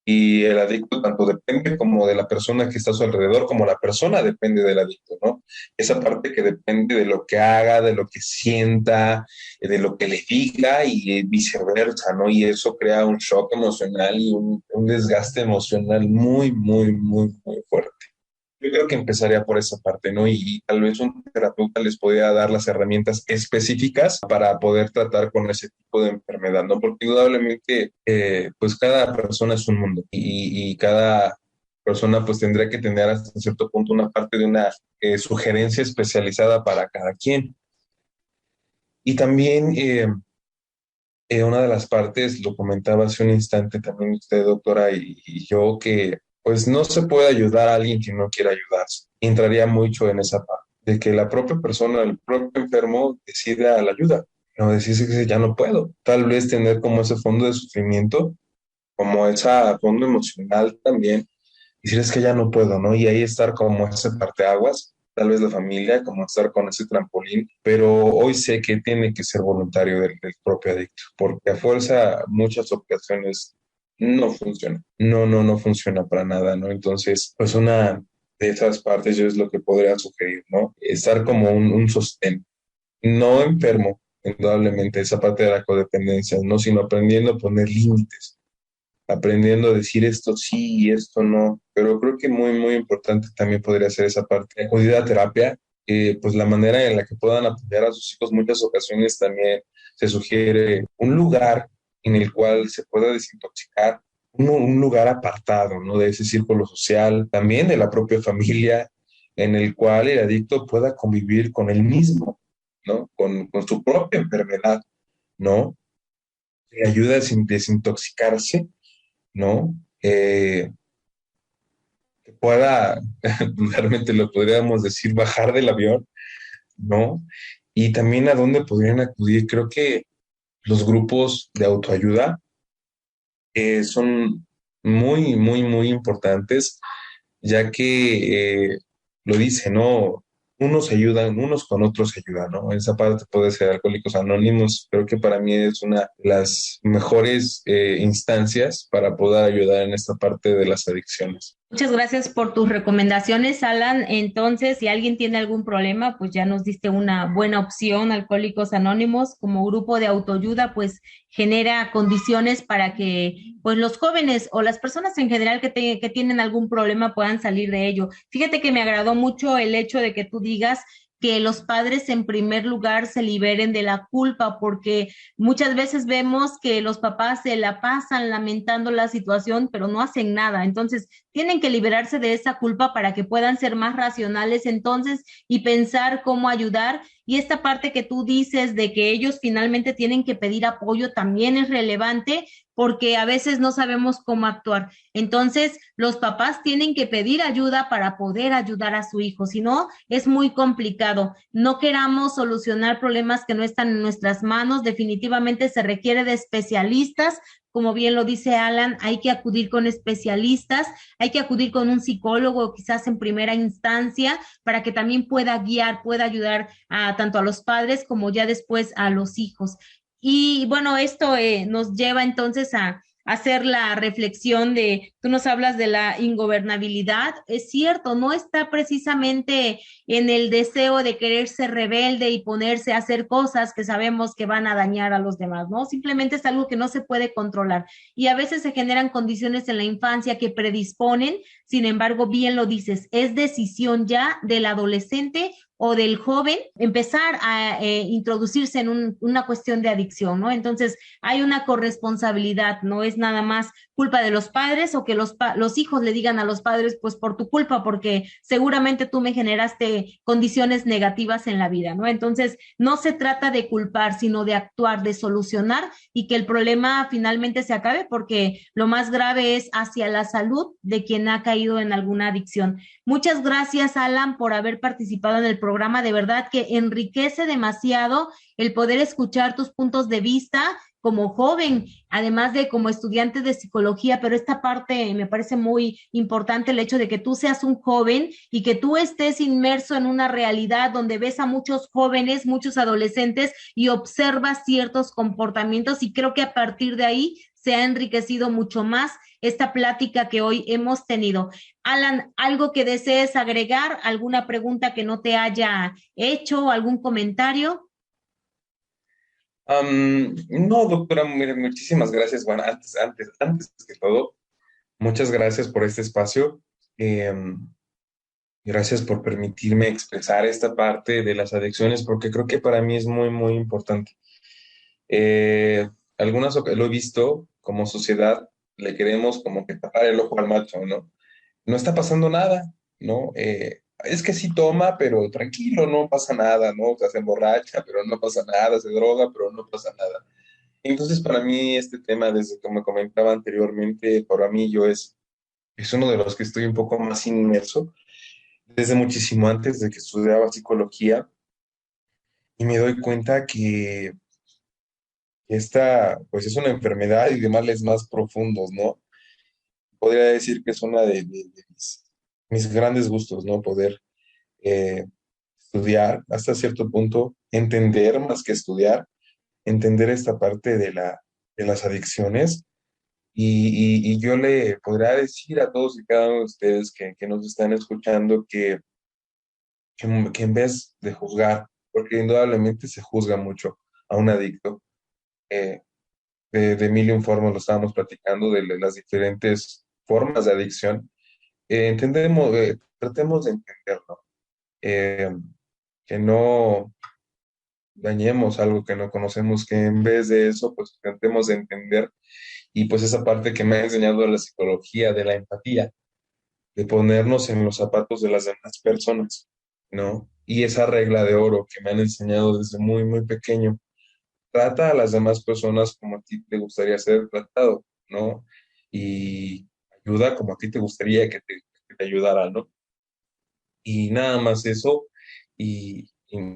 Y el adicto tanto depende como de la persona que está a su alrededor, como la persona depende del adicto, ¿no? Esa parte que depende de lo que haga, de lo que sienta, de lo que le diga y viceversa, ¿no? Y eso crea un shock emocional y un desgaste emocional muy, muy, muy, muy fuerte. Yo creo que empezaría por esa parte, ¿no? Y tal vez un terapeuta les podría dar las herramientas específicas para poder tratar con ese tipo de enfermedad, ¿no? Porque indudablemente, pues cada persona es un mundo y cada persona pues tendría que tener hasta cierto punto una parte de una sugerencia especializada para cada quien. Y también una de las partes, lo comentaba hace un instante también usted, doctora, y yo, que pues no se puede ayudar a alguien que no quiera ayudarse. Entraría mucho en esa parte, de que la propia persona, el propio enfermo, decida la ayuda, no decirse que ya no puedo. Tal vez tener como ese fondo de sufrimiento, como ese fondo emocional también, decir es que ya no puedo, ¿no? Y ahí estar como ese parteaguas, tal vez la familia, como estar con ese trampolín, pero hoy sé que tiene que ser voluntario del propio adicto, porque a fuerza muchas ocasiones no funciona, no funciona para nada, ¿no? Entonces, pues una de esas partes yo es lo que podría sugerir, ¿no? Estar como un sostén, no enfermo, indudablemente, esa parte de la codependencia, ¿no? Sino aprendiendo a poner límites, aprendiendo a decir esto sí y esto no, pero creo que muy, muy importante también podría ser esa parte de acudir a terapia, pues la manera en la que puedan apoyar a sus hijos, muchas ocasiones también se sugiere un lugar en el cual se pueda desintoxicar, un lugar apartado, ¿no? De ese círculo social, también de la propia familia, en el cual el adicto pueda convivir con él mismo, ¿no? Con su propia enfermedad, ¿no? Le ayuda a desintoxicarse, ¿no? Que pueda, realmente lo podríamos decir, bajar del avión, ¿no? Y también a dónde podrían acudir. Creo que los grupos de autoayuda son muy, muy, muy importantes, ya que lo dice, ¿no? Unos ayudan, unos con otros se ayudan, ¿no? Esa parte puede ser Alcohólicos Anónimos. Creo que para mí es una de las mejores instancias para poder ayudar en esta parte de las adicciones. Muchas gracias por tus recomendaciones, Alan. Entonces, si alguien tiene algún problema, pues ya nos diste una buena opción. Alcohólicos Anónimos como grupo de autoayuda, pues genera condiciones para que pues los jóvenes o las personas en general que tienen algún problema puedan salir de ello. Fíjate que me agradó mucho el hecho de que tú digas que los padres en primer lugar se liberen de la culpa, porque muchas veces vemos que los papás se la pasan lamentando la situación, pero no hacen nada. Entonces, tienen que liberarse de esa culpa para que puedan ser más racionales entonces y pensar cómo ayudar. Y esta parte que tú dices de que ellos finalmente tienen que pedir apoyo también es relevante porque a veces no sabemos cómo actuar. Entonces, los papás tienen que pedir ayuda para poder ayudar a su hijo, si no, es muy complicado. No queramos solucionar problemas que no están en nuestras manos, definitivamente se requiere de especialistas. Como bien lo dice Alan, hay que acudir con especialistas, hay que acudir con un psicólogo quizás en primera instancia para que también pueda guiar, pueda ayudar tanto a los padres como ya después a los hijos. Y bueno, esto nos lleva entonces a hacer la reflexión de, tú nos hablas de la ingobernabilidad, es cierto, no está precisamente en el deseo de querer ser rebelde y ponerse a hacer cosas que sabemos que van a dañar a los demás, ¿no? Simplemente es algo que no se puede controlar y a veces se generan condiciones en la infancia que predisponen, sin embargo, bien lo dices, es decisión ya del adolescente o del joven empezar a introducirse en una cuestión de adicción, ¿no? Entonces, hay una corresponsabilidad, no es nada más culpa de los padres o que los hijos le digan a los padres, pues por tu culpa, porque seguramente tú me generaste condiciones negativas en la vida, ¿no? Entonces, no se trata de culpar, sino de actuar, de solucionar y que el problema finalmente se acabe, porque lo más grave es hacia la salud de quien ha caído en alguna adicción. Muchas gracias, Alan, por haber participado en el programa. De verdad que enriquece demasiado el poder escuchar tus puntos de vista como joven, además de como estudiante de psicología, pero esta parte me parece muy importante, el hecho de que tú seas un joven y que tú estés inmerso en una realidad donde ves a muchos jóvenes, muchos adolescentes y observas ciertos comportamientos y creo que a partir de ahí se ha enriquecido mucho más esta plática que hoy hemos tenido. Alan, ¿algo que desees agregar? ¿Alguna pregunta que no te haya hecho? ¿Algún comentario? No, doctora, mire, muchísimas gracias. Bueno, antes que todo, muchas gracias por este espacio. Gracias por permitirme expresar esta parte de las adicciones, porque creo que para mí es muy, muy importante. Eh, lo he visto como sociedad, le queremos como que tapar el ojo al macho, ¿no? No está pasando nada, ¿no? Es que sí toma, pero tranquilo, no pasa nada, ¿no? O sea, se emborracha, pero no pasa nada, se droga, pero no pasa nada. Entonces, para mí, este tema, desde que me comentaba anteriormente, para mí es uno de los que estoy un poco más inmerso, desde muchísimo antes de que estudiaba psicología, y me doy cuenta que esta, pues es una enfermedad y de males más profundos, ¿no? Podría decir que es una de mis grandes gustos, ¿no? Poder eh, estudiar hasta cierto punto, entender más que estudiar, entender esta parte de las adicciones. Y yo le podría decir a todos y cada uno de ustedes que nos están escuchando que en vez de juzgar, porque indudablemente se juzga mucho a un adicto, eh, de mil y un formas lo estábamos platicando, de las diferentes formas de adicción, tratemos de entenderlo, eh, que no dañemos algo que no conocemos, que en vez de eso, pues tratemos de entender, y pues esa parte que me ha enseñado la psicología de la empatía, de ponernos en los zapatos de las demás personas, ¿no? Y esa regla de oro que me han enseñado desde muy, muy pequeño: trata a las demás personas como a ti te gustaría ser tratado, ¿no? Y ayuda como a ti te gustaría que te ayudara, ¿no? Y nada más eso, y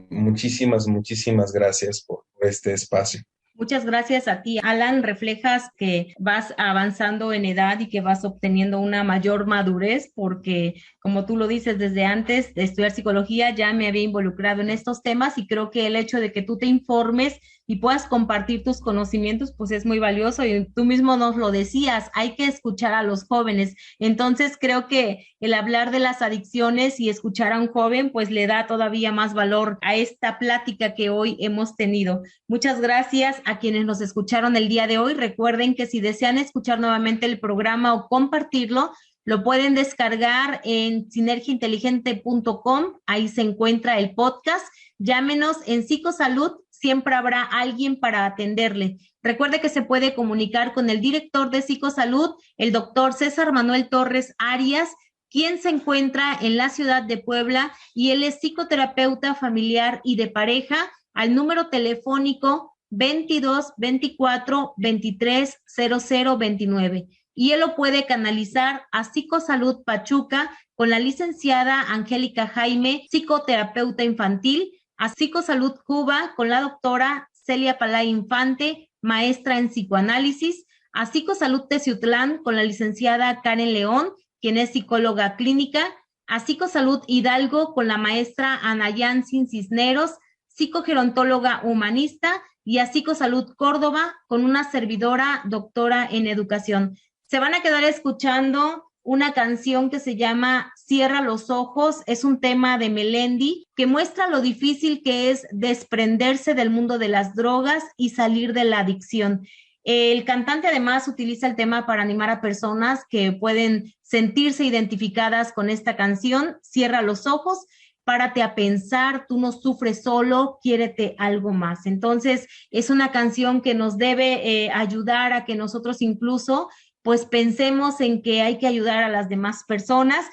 muchísimas, muchísimas gracias por este espacio. Muchas gracias a ti, Alan. Reflejas que vas avanzando en edad y que vas obteniendo una mayor madurez, porque como tú lo dices, desde antes de estudiar psicología ya me había involucrado en estos temas, y creo que el hecho de que tú te informes y puedas compartir tus conocimientos, pues es muy valioso, y tú mismo nos lo decías, hay que escuchar a los jóvenes. Entonces creo que el hablar de las adicciones y escuchar a un joven, pues le da todavía más valor a esta plática que hoy hemos tenido. Muchas gracias a quienes nos escucharon el día de hoy. Recuerden que si desean escuchar nuevamente el programa o compartirlo, lo pueden descargar en sinergiainteligente.com. Ahí se encuentra el podcast. Llámenos en Psicosalud, siempre habrá alguien para atenderle. Recuerde que se puede comunicar con el director de Psicosalud, el doctor César Manuel Torres Arias, quien se encuentra en la ciudad de Puebla, y él es psicoterapeuta familiar y de pareja, al número telefónico 22 24 23 00 29. Y él lo puede canalizar a Psicosalud Pachuca con la licenciada Angélica Jaime, psicoterapeuta infantil, a Psicosalud Cuba con la doctora Celia Palay Infante, maestra en psicoanálisis, a Psicosalud Teciutlán con la licenciada Karen León, quien es psicóloga clínica, a Psicosalud Hidalgo con la maestra Ana Yansin Cisneros, psicogerontóloga humanista, y a Psicosalud Córdoba con una servidora doctora en educación. Se van a quedar escuchando una canción que se llama Cierra los ojos. Es un tema de Melendi que muestra lo difícil que es desprenderse del mundo de las drogas y salir de la adicción. El cantante además utiliza el tema para animar a personas que pueden sentirse identificadas con esta canción. Cierra los ojos, párate a pensar, tú no sufres solo, quiérete algo más. Entonces, es una canción que nos debe ayudar a que nosotros incluso pues pensemos en que hay que ayudar a las demás personas.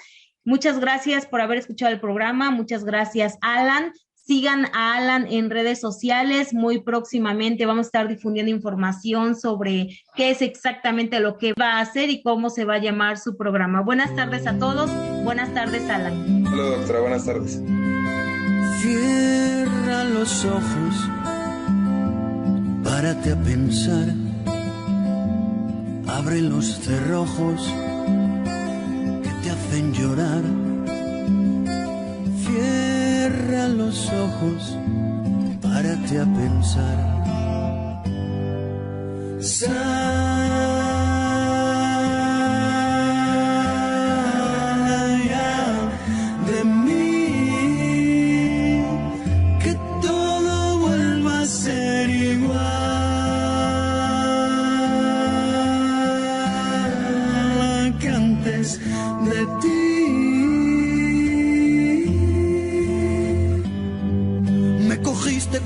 Muchas gracias por haber escuchado el programa. Muchas gracias, Alan. Sigan a Alan en redes sociales. Muy próximamente vamos a estar difundiendo información sobre qué es exactamente lo que va a hacer y cómo se va a llamar su programa. Buenas tardes a todos. Buenas tardes, Alan. Hola, doctora. Buenas tardes. Cierra los ojos, párate a pensar. Abre los cerrojos que te hacen llorar. Cierra los ojos, párate a pensar.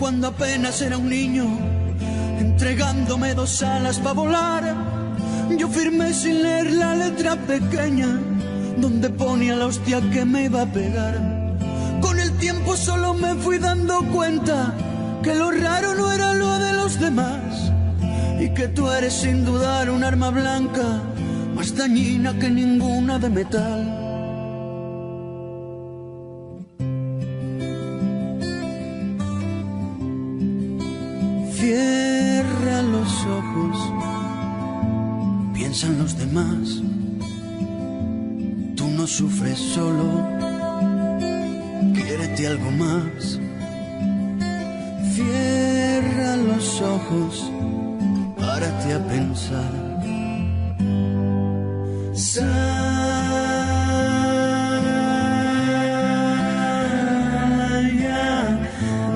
cuando apenas era un niño, entregándome 2 alas para volar. Yo firmé sin leer la letra pequeña, donde ponía la hostia que me iba a pegar. Con el tiempo solo me fui dando cuenta que lo raro no era lo de los demás, y que tú eres sin dudar un arma blanca, más dañina que ninguna de metal. Cierra los ojos, piensa en los demás. Tú no sufres solo, quiérete algo más. Cierra los ojos, párate a pensar.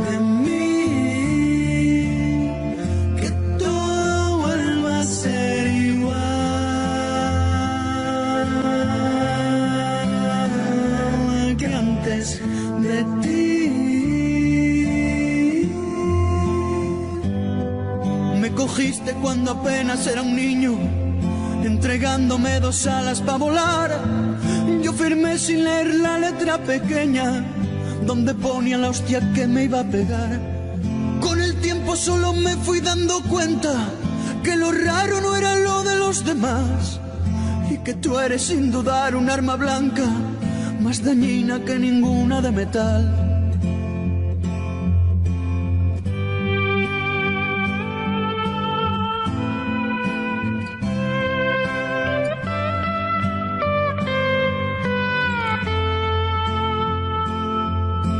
De mí, que todo vuelva a ser igual que antes de ti. Me cogiste cuando apenas era un niño, entregándome 2 alas para volar. Yo firmé sin leer la letra pequeña, donde ponía la hostia que me iba a pegar. Con el tiempo solo me fui dando cuenta que lo raro no era lo de los demás, y que tú eres sin dudar un arma blanca, más dañina que ninguna de metal.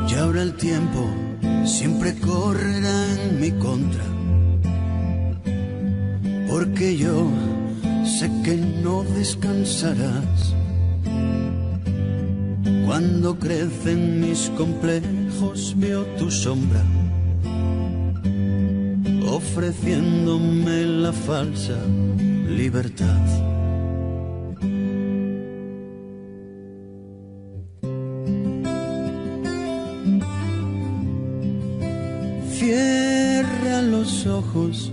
Y ahora el tiempo siempre correrá en mi contra, porque yo sé que no descansarás. Cuando crecen mis complejos veo tu sombra, ofreciéndome la falsa libertad. Cierra los ojos,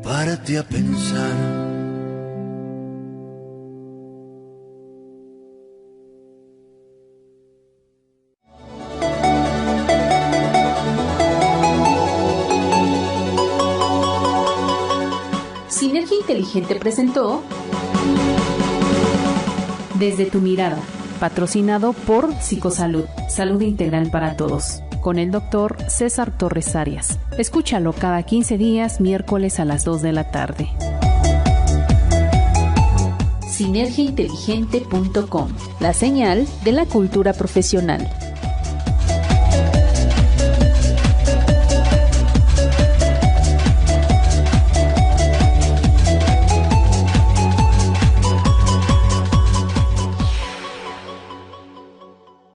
párate a pensar. Sinergia Inteligente presentó Desde tu mirada, patrocinado por Psicosalud, salud integral para todos, con el doctor César Torres Arias. Escúchalo cada 15 días, miércoles a las 2 de la tarde. Sinergiainteligente.com, la señal de la cultura profesional.